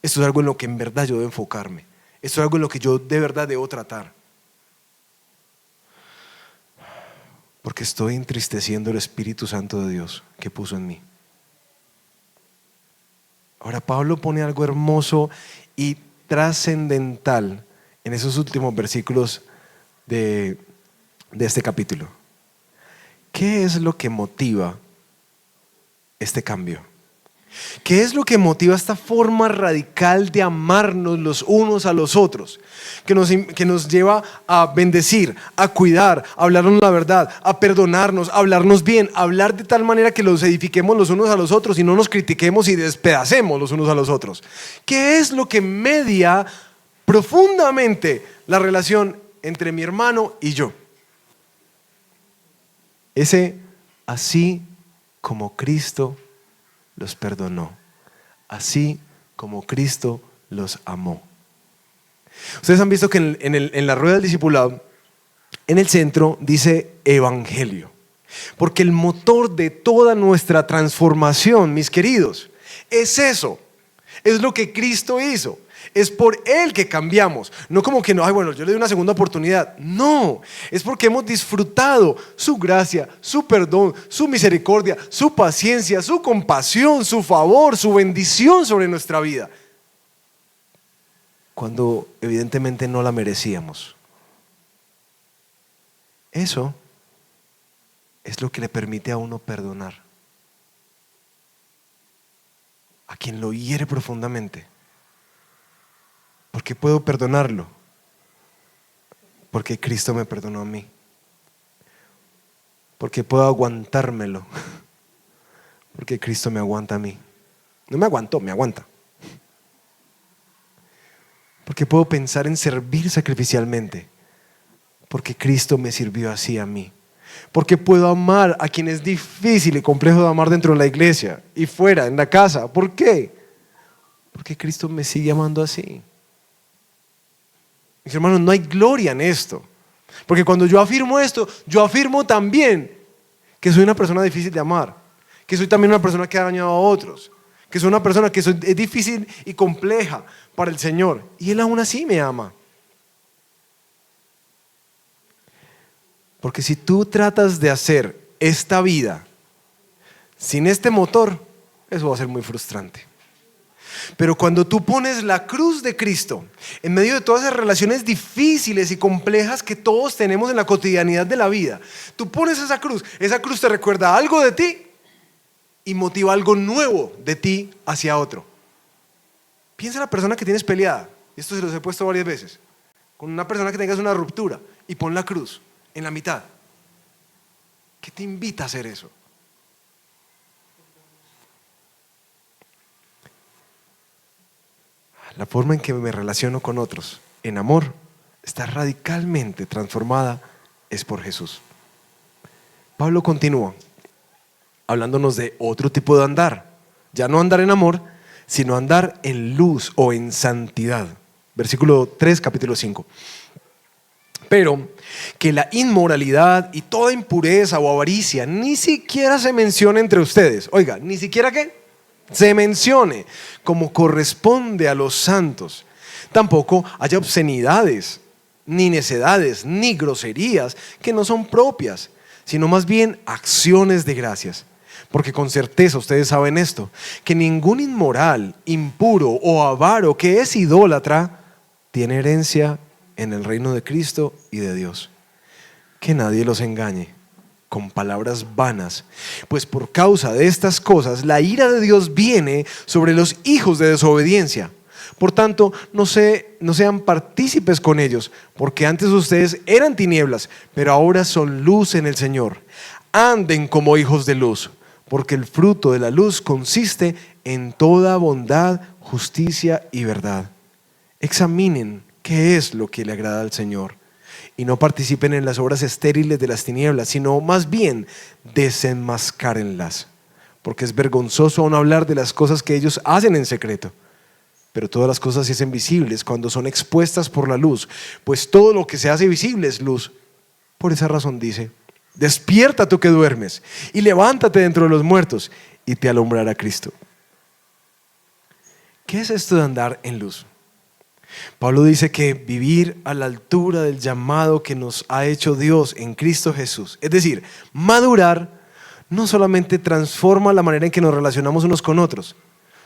Esto es algo en lo que en verdad yo debo enfocarme. Esto es algo en lo que yo de verdad debo tratar. Porque estoy entristeciendo el Espíritu Santo de Dios que puso en mí. Ahora Pablo pone algo hermoso y trascendental en esos últimos versículos de este capítulo. ¿Qué es lo que motiva este cambio? ¿Qué es lo que motiva esta forma radical de amarnos los unos a los otros? Que nos lleva a bendecir, a cuidar, a hablarnos la verdad, a perdonarnos, a hablarnos bien, a hablar de tal manera que los edifiquemos los unos a los otros y no nos critiquemos y despedacemos los unos a los otros. ¿Qué es lo que media profundamente la relación entre mi hermano y yo? Ese así como Cristo los perdonó, así como Cristo los amó. Ustedes han visto que en la rueda del discipulado, en el centro dice evangelio, porque el motor de toda nuestra transformación, mis queridos, es eso, es lo que Cristo hizo. Es por Él que cambiamos, no como que no, bueno, yo le doy una segunda oportunidad. No, es porque hemos disfrutado su gracia, su perdón, su misericordia, su paciencia, su compasión, su favor, su bendición sobre nuestra vida, cuando evidentemente no la merecíamos. Eso es lo que le permite a uno perdonar a quien lo hiere profundamente. ¿Por qué puedo perdonarlo? Porque Cristo me perdonó a mí. Porque puedo aguantármelo. Porque Cristo me aguanta a mí. No me aguantó, me aguanta. Porque puedo pensar en servir sacrificialmente. Porque Cristo me sirvió así a mí. Porque puedo amar a quien es difícil y complejo de amar dentro de la iglesia y fuera, en la casa. ¿Por qué? Porque Cristo me sigue amando así. Mis hermanos, no hay gloria en esto. Porque cuando yo afirmo esto, yo afirmo también que soy una persona difícil de amar. Que soy también una persona que ha dañado a otros. Que soy una persona que es difícil y compleja para el Señor. Y Él aún así me ama. Porque si tú tratas de hacer esta vida sin este motor, eso va a ser muy frustrante. Pero cuando tú pones la cruz de Cristo en medio de todas esas relaciones difíciles y complejas que todos tenemos en la cotidianidad de la vida, tú pones esa cruz te recuerda algo de ti y motiva algo nuevo de ti hacia otro. Piensa en la persona que tienes peleada, y esto se los he puesto varias veces, con una persona que tengas una ruptura, y pon la cruz en la mitad. ¿Qué te invita a hacer eso? La forma en que me relaciono con otros en amor está radicalmente transformada es por Jesús. Pablo continúa hablándonos de otro tipo de andar. Ya no andar en amor, sino andar en luz o en santidad. Versículo 3, capítulo 5. Pero que la inmoralidad y toda impureza o avaricia ni siquiera se mencione entre ustedes. Oiga, ni siquiera ¿qué? Se mencione como corresponde a los santos. Tampoco haya obscenidades, ni necedades, ni groserías que no son propias, sino más bien acciones de gracias. Porque con certeza ustedes saben esto, que ningún inmoral, impuro o avaro que es idólatra tiene herencia en el reino de Cristo y de Dios. Que nadie los engañe con palabras vanas, pues por causa de estas cosas la ira de Dios viene sobre los hijos de desobediencia. Por tanto, no sean partícipes con ellos, porque antes ustedes eran tinieblas, pero ahora son luz en el Señor. Anden como hijos de luz, porque el fruto de la luz consiste en toda bondad, justicia y verdad. Examinen qué es lo que le agrada al Señor y no participen en las obras estériles de las tinieblas, sino más bien desenmascárenlas, porque es vergonzoso aún hablar de las cosas que ellos hacen en secreto. Pero todas las cosas se hacen visibles cuando son expuestas por la luz, pues todo lo que se hace visible es luz. Por esa razón dice: despierta tú que duermes y levántate de entre los muertos y te alumbrará Cristo. ¿Qué es esto de andar en luz? Pablo dice que vivir a la altura del llamado que nos ha hecho Dios en Cristo Jesús, es decir, madurar, no solamente transforma la manera en que nos relacionamos unos con otros,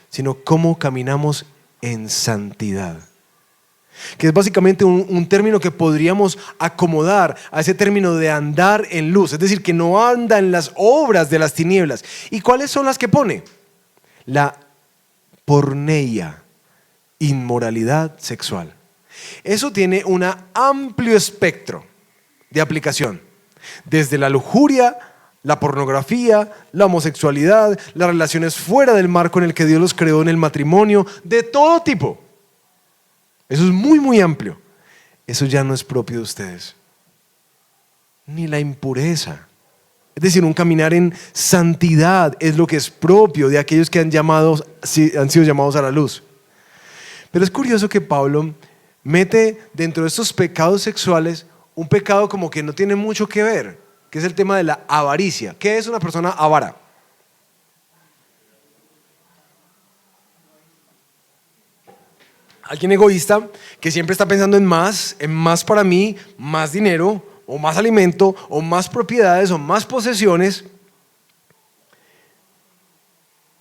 sino cómo caminamos en santidad, que es básicamente un término que podríamos acomodar a ese término de andar en luz, es decir, que no anda en las obras de las tinieblas. ¿Y cuáles son las que pone? La porneia, inmoralidad sexual. Eso tiene un amplio espectro de aplicación, desde la lujuria, la pornografía, la homosexualidad, las relaciones fuera del marco en el que Dios los creó en el matrimonio, de todo tipo. Eso es muy, muy amplio. Eso ya no es propio de ustedes. Ni la impureza. Es decir, un caminar en santidad es lo que es propio de aquellos que han sido llamados a la luz. Pero es curioso que Pablo mete dentro de estos pecados sexuales un pecado como que no tiene mucho que ver, que es el tema de la avaricia. ¿Qué es una persona avara? Alguien egoísta que siempre está pensando en más para mí, más dinero, o más alimento, o más propiedades, o más posesiones.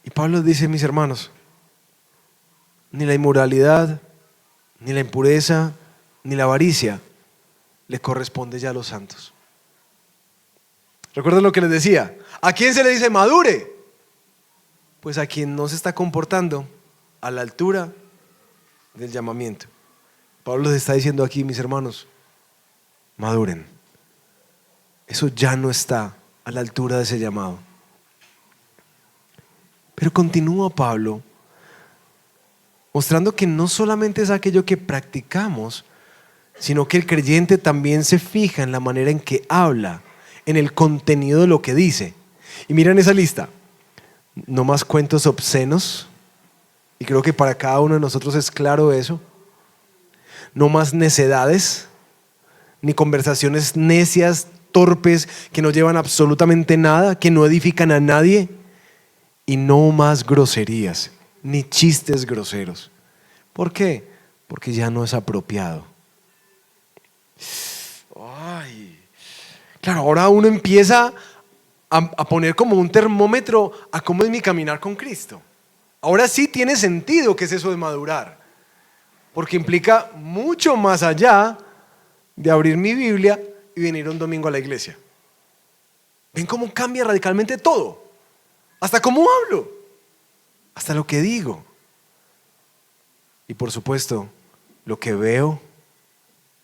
Y Pablo dice: mis hermanos, ni la inmoralidad, ni la impureza, ni la avaricia le corresponde ya a los santos. ¿Recuerdan lo que les decía? ¿A quién se le dice madure? Pues a quien no se está comportando a la altura del llamamiento. Pablo les está diciendo aquí: mis hermanos, maduren. Eso ya no está a la altura de ese llamado. Pero continúa Pablo mostrando que no solamente es aquello que practicamos, sino que el creyente también se fija en la manera en que habla, en el contenido de lo que dice. Y miren esa lista: no más cuentos obscenos, y creo que para cada uno de nosotros es claro eso. No más necedades, ni conversaciones necias, torpes, que no llevan absolutamente nada, que no edifican a nadie. Y no más groserías, ni chistes groseros. ¿Por qué? Porque ya no es apropiado. Ay. Claro, ahora uno empieza a poner como un termómetro a cómo es mi caminar con Cristo. Ahora sí tiene sentido que es eso de madurar, porque implica mucho más allá de abrir mi Biblia y venir un domingo a la iglesia. ¿Ven cómo cambia radicalmente todo? Hasta cómo hablo, hasta lo que digo. Y por supuesto, lo que veo,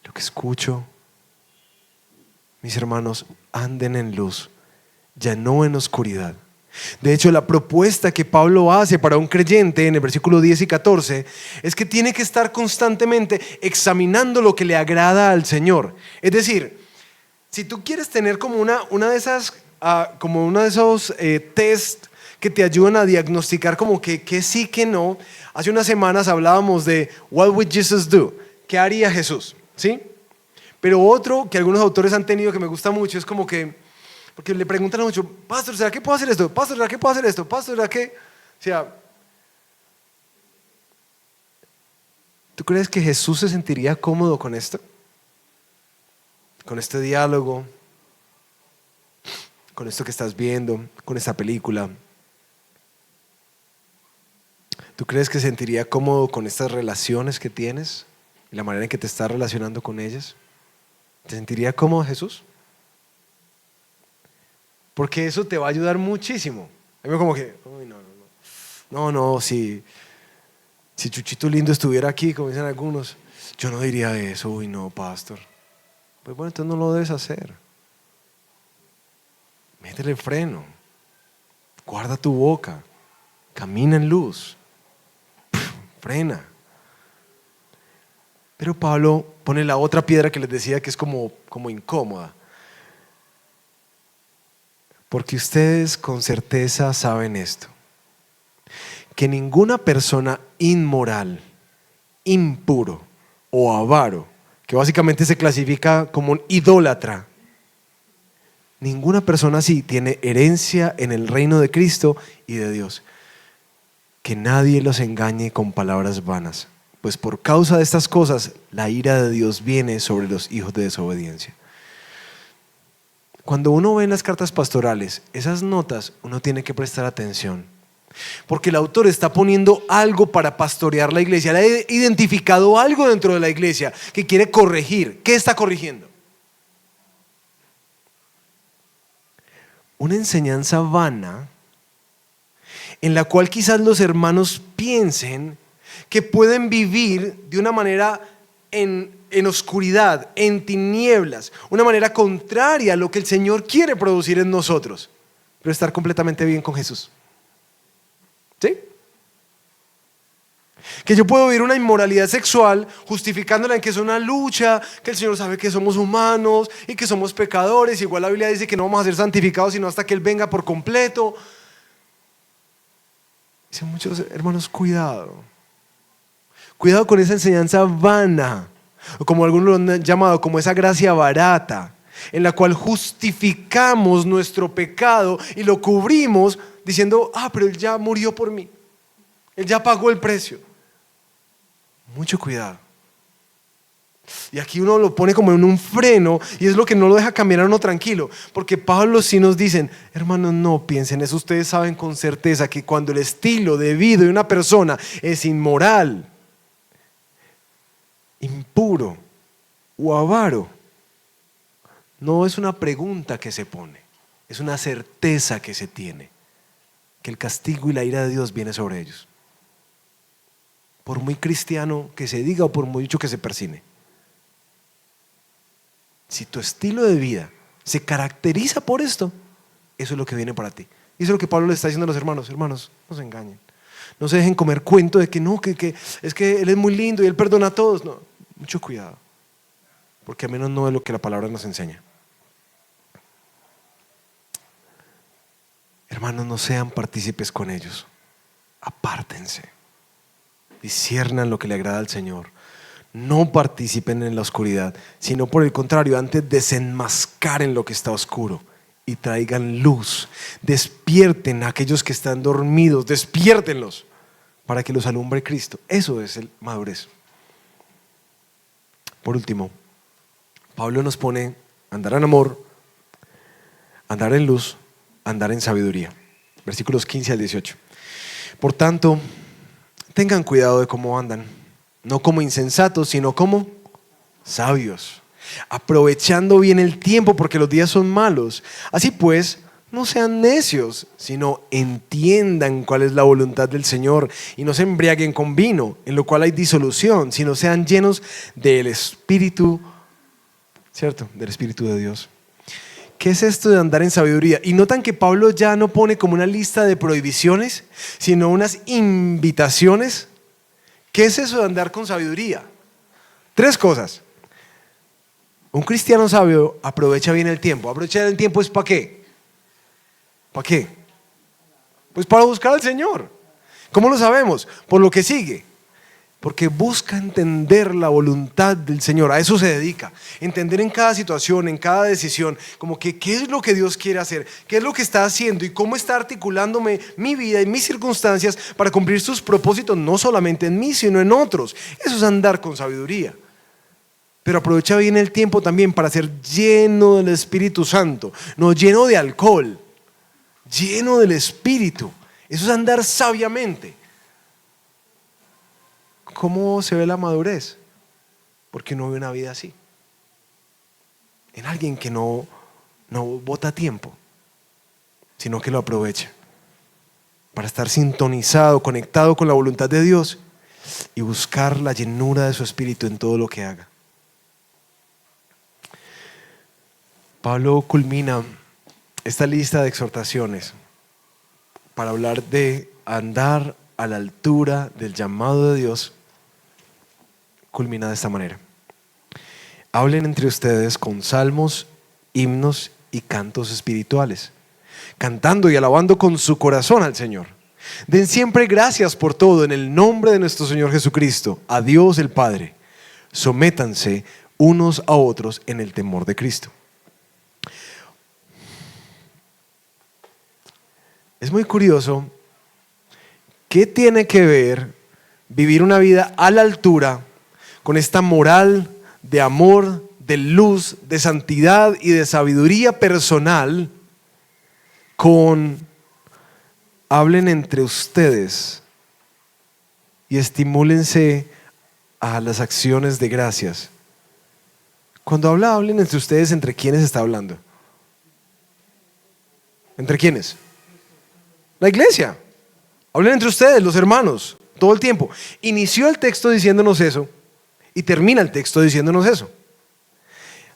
lo que escucho. Mis hermanos, anden en luz, ya no en oscuridad. De hecho, la propuesta que Pablo hace para un creyente en el versículo 10 y 14 es que tiene que estar constantemente examinando lo que le agrada al Señor. Es decir, si tú quieres tener como una de esas, como uno de esos test que te ayudan a diagnosticar como que sí, que no. Hace unas semanas hablábamos de What would Jesus do? ¿Qué haría Jesús? ¿Sí? Pero otro que algunos autores han tenido que me gusta mucho es como que, porque le preguntan mucho: pastor, ¿será que puedo hacer esto? Pastor, ¿será que puedo hacer esto? Pastor, ¿será que? O sea, ¿tú crees que Jesús se sentiría cómodo con esto? Con este diálogo, con esto que estás viendo, con esta película. ¿Tú crees que se sentiría cómodo con estas relaciones que tienes y la manera en que te estás relacionando con ellas? ¿Te sentiría cómodo Jesús? Porque eso te va a ayudar muchísimo. A mí como que, uy, no, si Chuchito Lindo estuviera aquí, como dicen algunos, yo no diría eso. Uy, no, pastor. Pues bueno, entonces no lo debes hacer. Métele freno. Guarda tu boca. camina en luz, frena. Pero Pablo pone la otra piedra que les decía que es como incómoda. Porque ustedes con certeza saben esto, que ninguna persona inmoral, impuro o avaro, que básicamente se clasifica como un idólatra, ninguna persona así tiene herencia en el reino de Cristo y de Dios. Que nadie los engañe con palabras vanas, pues por causa de estas cosas la ira de Dios viene sobre los hijos de desobediencia. Cuando uno ve en las cartas pastorales esas notas, uno tiene que prestar atención, porque el autor está poniendo algo para pastorear la iglesia. Él ha identificado algo dentro de la iglesia que quiere corregir. ¿Qué está corrigiendo? Una enseñanza vana en la cual quizás los hermanos piensen que pueden vivir de una manera en oscuridad, en tinieblas, una manera contraria a lo que el Señor quiere producir en nosotros, pero estar completamente bien con Jesús. ¿Sí? Que yo puedo vivir una inmoralidad sexual justificándola en que es una lucha, que el Señor sabe que somos humanos y que somos pecadores. Igual la Biblia dice que no vamos a ser santificados sino hasta que Él venga por completo. Dicen muchos hermanos, cuidado con esa enseñanza vana, o como algunos lo han llamado, como esa gracia barata, en la cual justificamos nuestro pecado y lo cubrimos diciendo, pero Él ya murió por mí, Él ya pagó el precio. Mucho cuidado. Y aquí uno lo pone como en un freno y es lo que no lo deja caminar a uno tranquilo, porque Pablo sí nos dicen, hermanos, no piensen eso. Ustedes saben con certeza que cuando el estilo de vida de una persona es inmoral, impuro o avaro, no es una pregunta que se pone, es una certeza que se tiene, que el castigo y la ira de Dios viene sobre ellos, por muy cristiano que se diga o por muy dicho que se persine. Si tu estilo de vida se caracteriza por esto, eso es lo que viene para ti. Y eso es lo que Pablo le está diciendo a los hermanos. Hermanos, no se engañen. No se dejen comer cuento de que no, que es que Él es muy lindo y Él perdona a todos. No, mucho cuidado, porque al menos no es lo que la palabra nos enseña. Hermanos, no sean partícipes con ellos. Apártense. Disciernan lo que le agrada al Señor. No participen en la oscuridad, sino por el contrario, antes desenmascaren lo que está oscuro y traigan luz. Despierten a aquellos que están dormidos, despiértenlos para que los alumbre Cristo. Eso es el madurez. Por último, Pablo nos pone andar en amor, andar en luz, andar en sabiduría. Versículos 15 al 18. Por tanto, tengan cuidado de cómo andan, no como insensatos, sino como sabios, aprovechando bien el tiempo porque los días son malos. Así pues, no sean necios, sino entiendan cuál es la voluntad del Señor y no se embriaguen con vino, en lo cual hay disolución, sino sean llenos del Espíritu, ¿cierto? Del Espíritu de Dios. ¿Qué es esto de andar en sabiduría? Y notan que Pablo ya no pone como una lista de prohibiciones, sino unas invitaciones. ¿Qué es eso de andar con sabiduría? 3 cosas. Un cristiano sabio aprovecha bien el tiempo. ¿Aprovechar el tiempo es para qué? ¿Para qué? Pues para buscar al Señor. ¿Cómo lo sabemos? Por lo que sigue. Porque busca entender la voluntad del Señor. A eso se dedica. Entender en cada situación, en cada decisión, como que qué es lo que Dios quiere hacer, qué es lo que está haciendo y cómo está articulándome mi vida y mis circunstancias para cumplir sus propósitos, no solamente en mí, sino en otros. Eso es andar con sabiduría. Pero aprovecha bien el tiempo también para ser lleno del Espíritu Santo, no lleno de alcohol, lleno del Espíritu. Eso es andar sabiamente. ¿Cómo se ve la madurez? Porque uno vive una vida así. En alguien que no bota tiempo, sino que lo aprovecha para estar sintonizado, conectado con la voluntad de Dios y buscar la llenura de su Espíritu en todo lo que haga. Pablo culmina esta lista de exhortaciones para hablar de andar a la altura del llamado de Dios culmina de esta manera. Hablen entre ustedes con salmos, himnos y cantos espirituales, cantando y alabando con su corazón al Señor. Den siempre gracias por todo en el nombre de nuestro Señor Jesucristo, a Dios el Padre. Sométanse unos a otros en el temor de Cristo. Es muy curioso, ¿qué tiene que ver vivir una vida a la altura con esta moral de amor, de luz, de santidad y de sabiduría personal con hablen entre ustedes y estimúlense a las acciones de gracias? Cuando hablen entre ustedes, ¿entre quiénes está hablando? ¿Entre quiénes? La iglesia. Hablen entre ustedes, los hermanos, todo el tiempo. Inició el texto diciéndonos eso y termina el texto diciéndonos eso.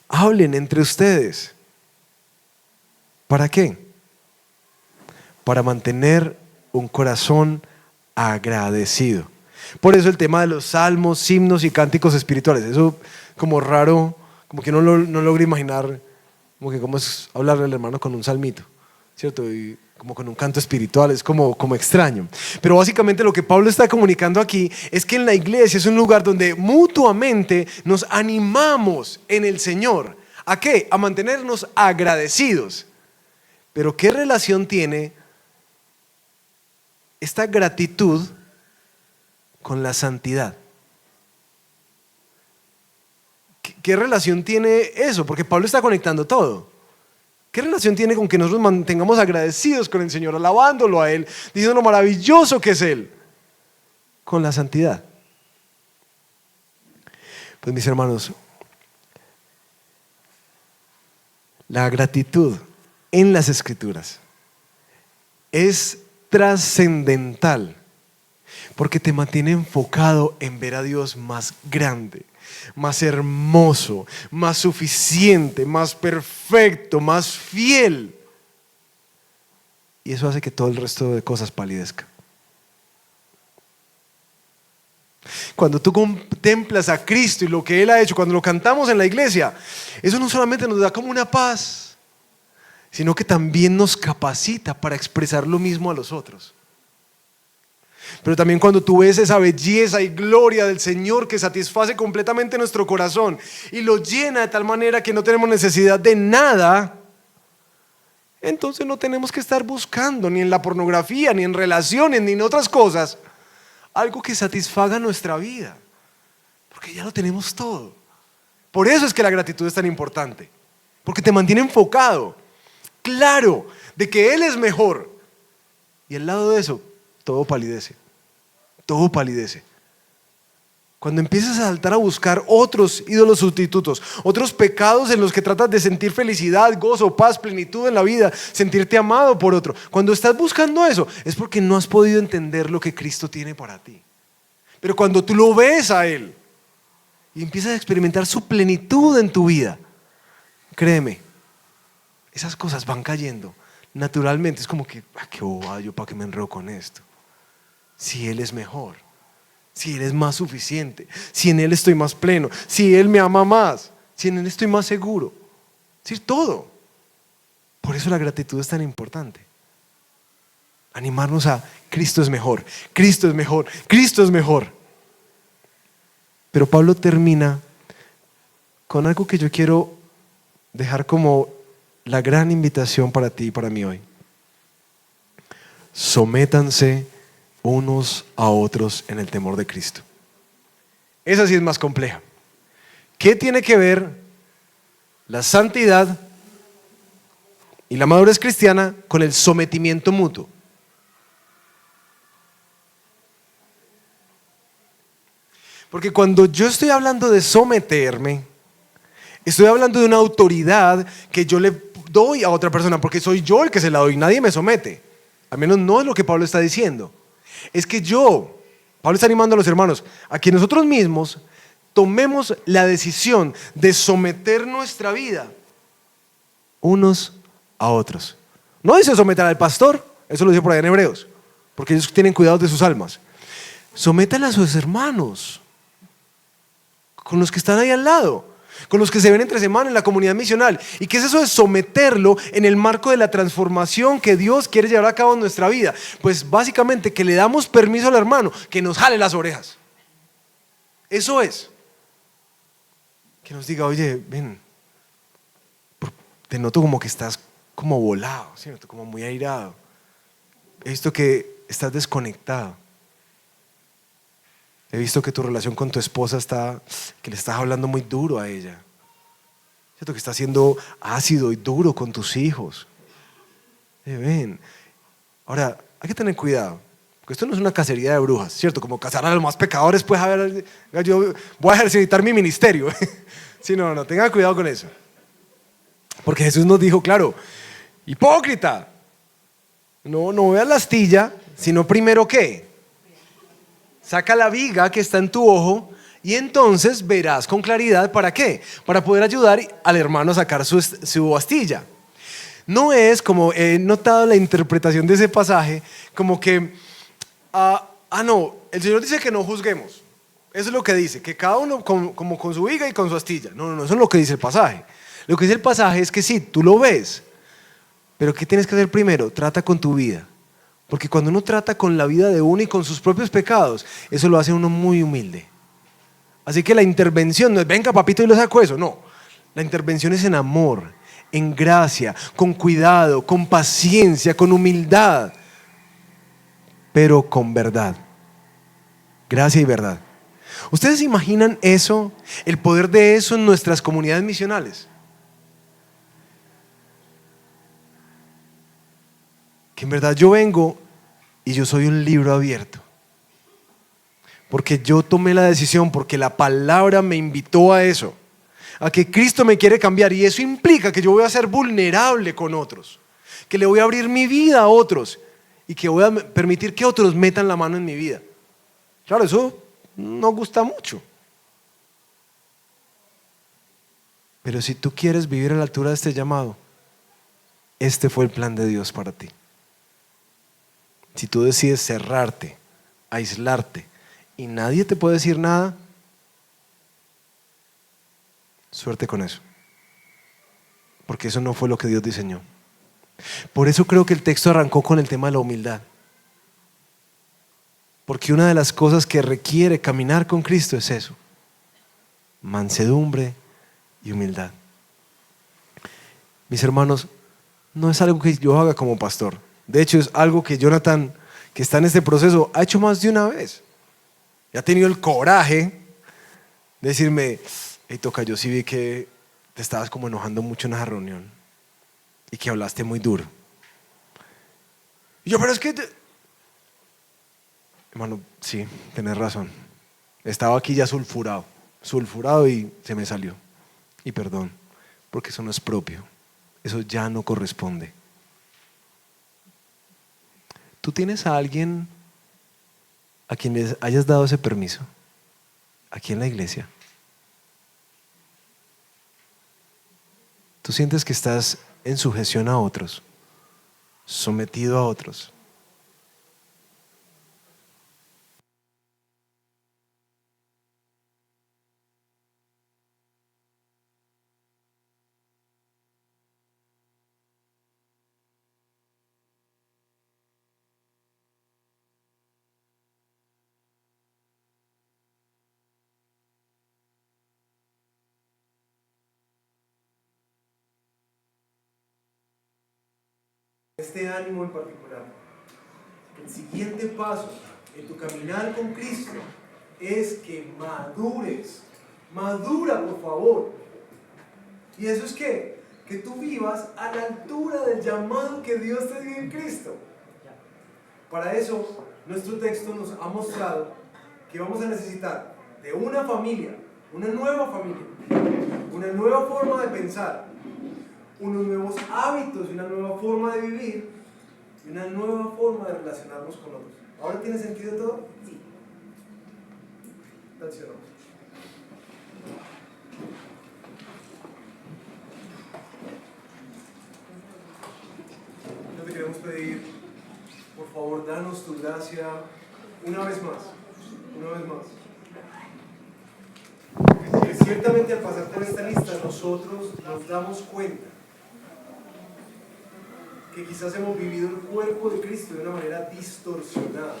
Hablen entre ustedes. ¿Para qué? Para mantener un corazón agradecido. Por eso el tema de los salmos, himnos y cánticos espirituales. Eso como raro, como que no logro imaginar como que cómo es hablarle al hermano con un salmito, ¿cierto? Y como con un canto espiritual, es como extraño. Pero básicamente lo que Pablo está comunicando aquí es que en la iglesia es un lugar donde mutuamente nos animamos en el Señor. ¿A qué? A mantenernos agradecidos. Pero ¿qué relación tiene esta gratitud con la santidad? ¿Qué relación tiene eso? Porque Pablo está conectando todo. ¿Qué relación tiene con que nosotros mantengamos agradecidos con el Señor, alabándolo a Él, diciendo lo maravilloso que es Él? Con la santidad. Pues mis hermanos, la gratitud en las Escrituras es trascendental porque te mantiene enfocado en ver a Dios más grande, más hermoso, más suficiente, más perfecto, más fiel. Y eso hace que todo el resto de cosas palidezca. Cuando tú contemplas a Cristo y lo que Él ha hecho, cuando lo cantamos en la iglesia, eso no solamente nos da como una paz, sino que también nos capacita para expresar lo mismo a los otros. Pero también cuando tú ves esa belleza y gloria del Señor que satisface completamente nuestro corazón y lo llena de tal manera que no tenemos necesidad de nada, entonces no tenemos que estar buscando ni en la pornografía, ni en relaciones, ni en otras cosas algo que satisfaga nuestra vida, porque ya lo tenemos todo. Por eso es que la gratitud es tan importante, porque te mantiene enfocado, claro, de que Él es mejor, y al lado de eso todo palidece, todo palidece. Cuando empiezas a saltar a buscar otros ídolos sustitutos, otros pecados en los que tratas de sentir felicidad, gozo, paz, plenitud en la vida, sentirte amado por otro, cuando estás buscando eso es porque no has podido entender lo que Cristo tiene para ti. Pero cuando tú lo ves a Él y empiezas a experimentar su plenitud en tu vida, créeme, esas cosas van cayendo naturalmente. Es como que, qué bobada, yo para qué me enredo con esto. Si Él es mejor, si Él es más suficiente, si en Él estoy más pleno, si Él me ama más, si en Él estoy más seguro. Es decir, todo. Por eso la gratitud es tan importante. Animarnos a Cristo es mejor, Cristo es mejor, Cristo es mejor. Pero Pablo termina con algo que yo quiero dejar como la gran invitación para ti y para mí hoy. Sométanse unos a otros en el temor de Cristo. Esa sí es más compleja. ¿Qué tiene que ver la santidad y la madurez cristiana con el sometimiento mutuo? Porque cuando yo estoy hablando de someterme, estoy hablando de una autoridad que yo le doy a otra persona, porque soy yo el que se la doy, nadie me somete. Al menos no es lo que Pablo está diciendo. Es que Pablo está animando a los hermanos a que nosotros mismos tomemos la decisión de someter nuestra vida unos a otros. No dice someter al pastor, eso lo dice por ahí en Hebreos, porque ellos tienen cuidado de sus almas. Sométala a sus hermanos, con los que están ahí al lado, con los que se ven entre semana en la comunidad misional. ¿Y qué es eso de someterlo en el marco de la transformación que Dios quiere llevar a cabo en nuestra vida? Pues básicamente que le damos permiso al hermano que nos jale las orejas. Eso es. Que nos diga, oye, ven, te noto como que estás como volado, ¿cierto? Como muy airado. He visto que estás desconectado. He visto que tu relación con tu esposa que le estás hablando muy duro a ella. ¿Cierto? Que estás siendo ácido y duro con tus hijos. Ven. Ahora, hay que tener cuidado, porque esto no es una cacería de brujas, ¿cierto? Como cazar a los más pecadores, pues a ver, yo voy a ejercitar mi ministerio. Sí, no, tengan cuidado con eso. Porque Jesús nos dijo, claro, hipócrita, no veas la astilla, sino primero ¿qué? Saca la viga que está en tu ojo y entonces verás con claridad ¿para qué? Para poder ayudar al hermano a sacar su astilla. No es como he notado la interpretación de ese pasaje, como que, no, el Señor dice que no juzguemos. Eso es lo que dice, que cada uno como con su viga y con su astilla. No, eso es lo que dice el pasaje. Lo que dice el pasaje es que sí, tú lo ves, pero ¿qué tienes que hacer primero? Trata con tu vida. Porque cuando uno trata con la vida de uno y con sus propios pecados, eso lo hace uno muy humilde. Así que la intervención no es, venga papito y lo saco eso, no. La intervención es en amor, en gracia, con cuidado, con paciencia, con humildad, pero con verdad. Gracia y verdad. ¿Ustedes imaginan eso, el poder de eso en nuestras comunidades misionales? Que en verdad yo vengo y yo soy un libro abierto. Porque yo tomé la decisión, porque la palabra me invitó a eso, a que Cristo me quiere cambiar, y eso implica que yo voy a ser vulnerable con otros, que le voy a abrir mi vida a otros y que voy a permitir que otros metan la mano en mi vida. Claro, eso no gusta mucho. Pero si tú quieres vivir a la altura de este llamado, este fue el plan de Dios para ti. Si tú decides cerrarte, aislarte y nadie te puede decir nada, suerte con eso. Porque eso no fue lo que Dios diseñó. Por eso creo que el texto arrancó con el tema de la humildad. Porque una de las cosas que requiere caminar con Cristo es eso: mansedumbre y humildad. Mis hermanos, no es algo que yo haga como pastor. De hecho, es algo que Jonathan, que está en este proceso, ha hecho más de una vez. Y ha tenido el coraje de decirme, hey Toca, yo sí vi que te estabas como enojando mucho en esa reunión y que hablaste muy duro. Y yo, pero es que hermano, sí, tenés razón. Estaba aquí ya sulfurado y se me salió. Y perdón, porque eso no es propio. Eso ya no corresponde. ¿Tú tienes a alguien a quien les hayas dado ese permiso? Aquí en la iglesia. ¿Tú sientes que estás en sujeción a otros, sometido a otros? Este ánimo en particular. El siguiente paso en tu caminar con Cristo es que madures. Madura, por favor. ¿Y eso es qué? Que tú vivas a la altura del llamado que Dios te dio en Cristo. Para eso, nuestro texto nos ha mostrado que vamos a necesitar de una familia, una nueva familia, una nueva forma de pensar, unos nuevos hábitos y una nueva forma de vivir y una nueva forma de relacionarnos con otros. ¿Ahora tiene sentido todo? Sí. Atención. Yo te queremos pedir, por favor, danos danos tu gracia una vez más, una vez más. Porque ciertamente al pasar por esta lista nosotros nos damos cuenta que quizás hemos vivido el cuerpo de Cristo de una manera distorsionada.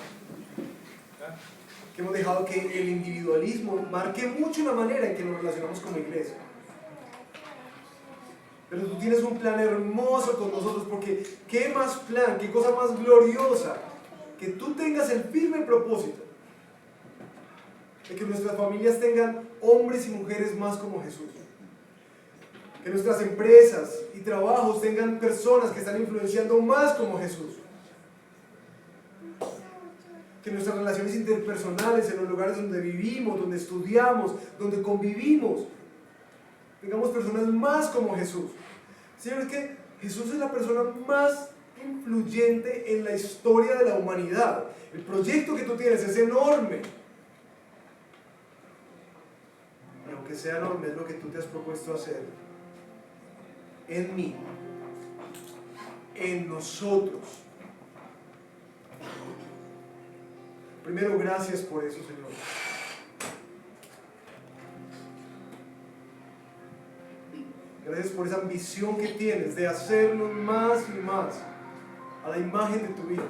Que hemos dejado que el individualismo marque mucho la manera en que nos relacionamos como iglesia. Pero tú tienes un plan hermoso con nosotros, porque qué más plan, qué cosa más gloriosa que tú tengas el firme propósito de que nuestras familias tengan hombres y mujeres más como Jesús. Que nuestras empresas y trabajos tengan personas que están influenciando más como Jesús. Que nuestras relaciones interpersonales en los lugares donde vivimos, donde estudiamos, donde convivimos, tengamos personas más como Jesús. Señor, es que Jesús es la persona más influyente en la historia de la humanidad. El proyecto que tú tienes es enorme. Y aunque sea enorme, es lo que tú te has propuesto hacer. En mí, en nosotros. Primero, gracias por eso, Señor. Gracias por esa ambición que tienes de hacernos más y más a la imagen de tu Hijo.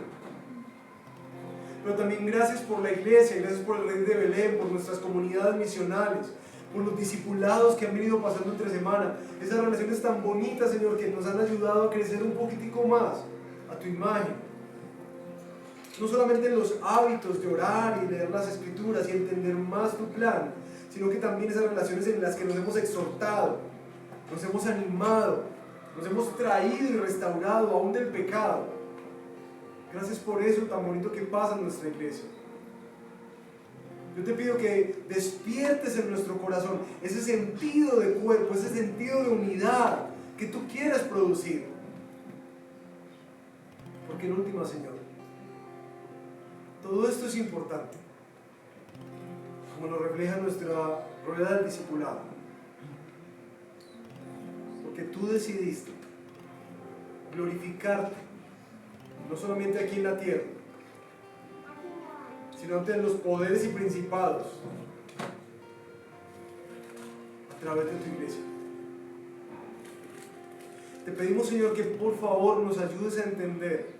Pero también gracias por la iglesia, gracias por el Rey de Belén, por nuestras comunidades misionales, por los discipulados que han venido pasando entre semana. Esas relaciones tan bonitas, Señor, que nos han ayudado a crecer un poquitico más a tu imagen. No solamente en los hábitos de orar y leer las escrituras y entender más tu plan, sino que también esas relaciones en las que nos hemos exhortado, nos hemos animado, nos hemos traído y restaurado aún del pecado. Gracias por eso tan bonito que pasa en nuestra iglesia. Yo te pido que despiertes en nuestro corazón ese sentido de cuerpo, ese sentido de unidad que tú quieres producir. Porque en última, Señor, todo esto es importante, como lo refleja nuestra rueda del discipulado. Porque tú decidiste glorificarte, no solamente aquí en la tierra, sino ante los poderes y principados a través de tu iglesia. Te pedimos, Señor, que por favor nos ayudes a entender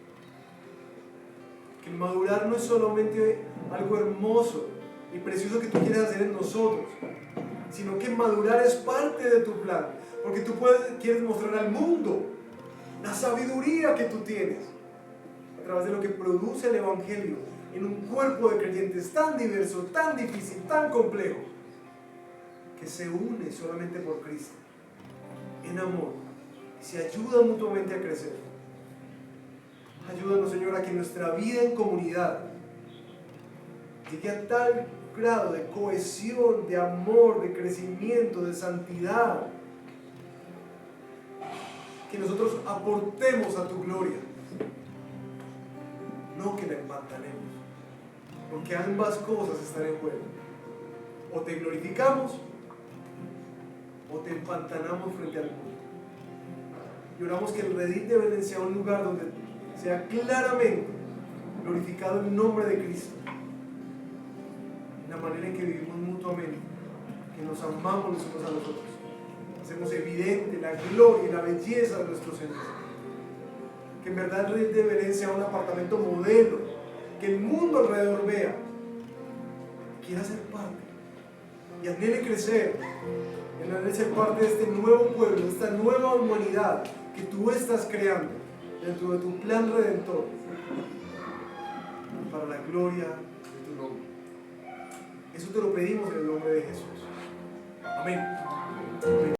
que el madurar no es solamente algo hermoso y precioso que tú quieres hacer en nosotros, sino que madurar es parte de tu plan, porque tú quieres mostrar al mundo la sabiduría que tú tienes a través de lo que produce el Evangelio en un cuerpo de creyentes tan diverso, tan difícil, tan complejo, que se une solamente por Cristo, en amor, y se ayuda mutuamente a crecer. Ayúdanos, Señor, a que nuestra vida en comunidad llegue a tal grado de cohesión, de amor, de crecimiento, de santidad, que nosotros aportemos a tu gloria, no que la empantanemos, porque ambas cosas están en juego. O te glorificamos o te empantanamos frente al mundo. Y oramos que el Redil de Belén sea un lugar donde sea claramente glorificado el nombre de Cristo, en la manera en que vivimos mutuamente, que nos amamos los unos a los otros, hacemos evidente la gloria y la belleza de nuestro Señor. Que en verdad el Redil de Belén sea un apartamento modelo, que el mundo alrededor vea, quiera ser parte y anhele crecer, y anhele ser parte de este nuevo pueblo, de esta nueva humanidad que tú estás creando dentro de tu plan redentor, para la gloria de tu nombre. Eso te lo pedimos en el nombre de Jesús. Amén.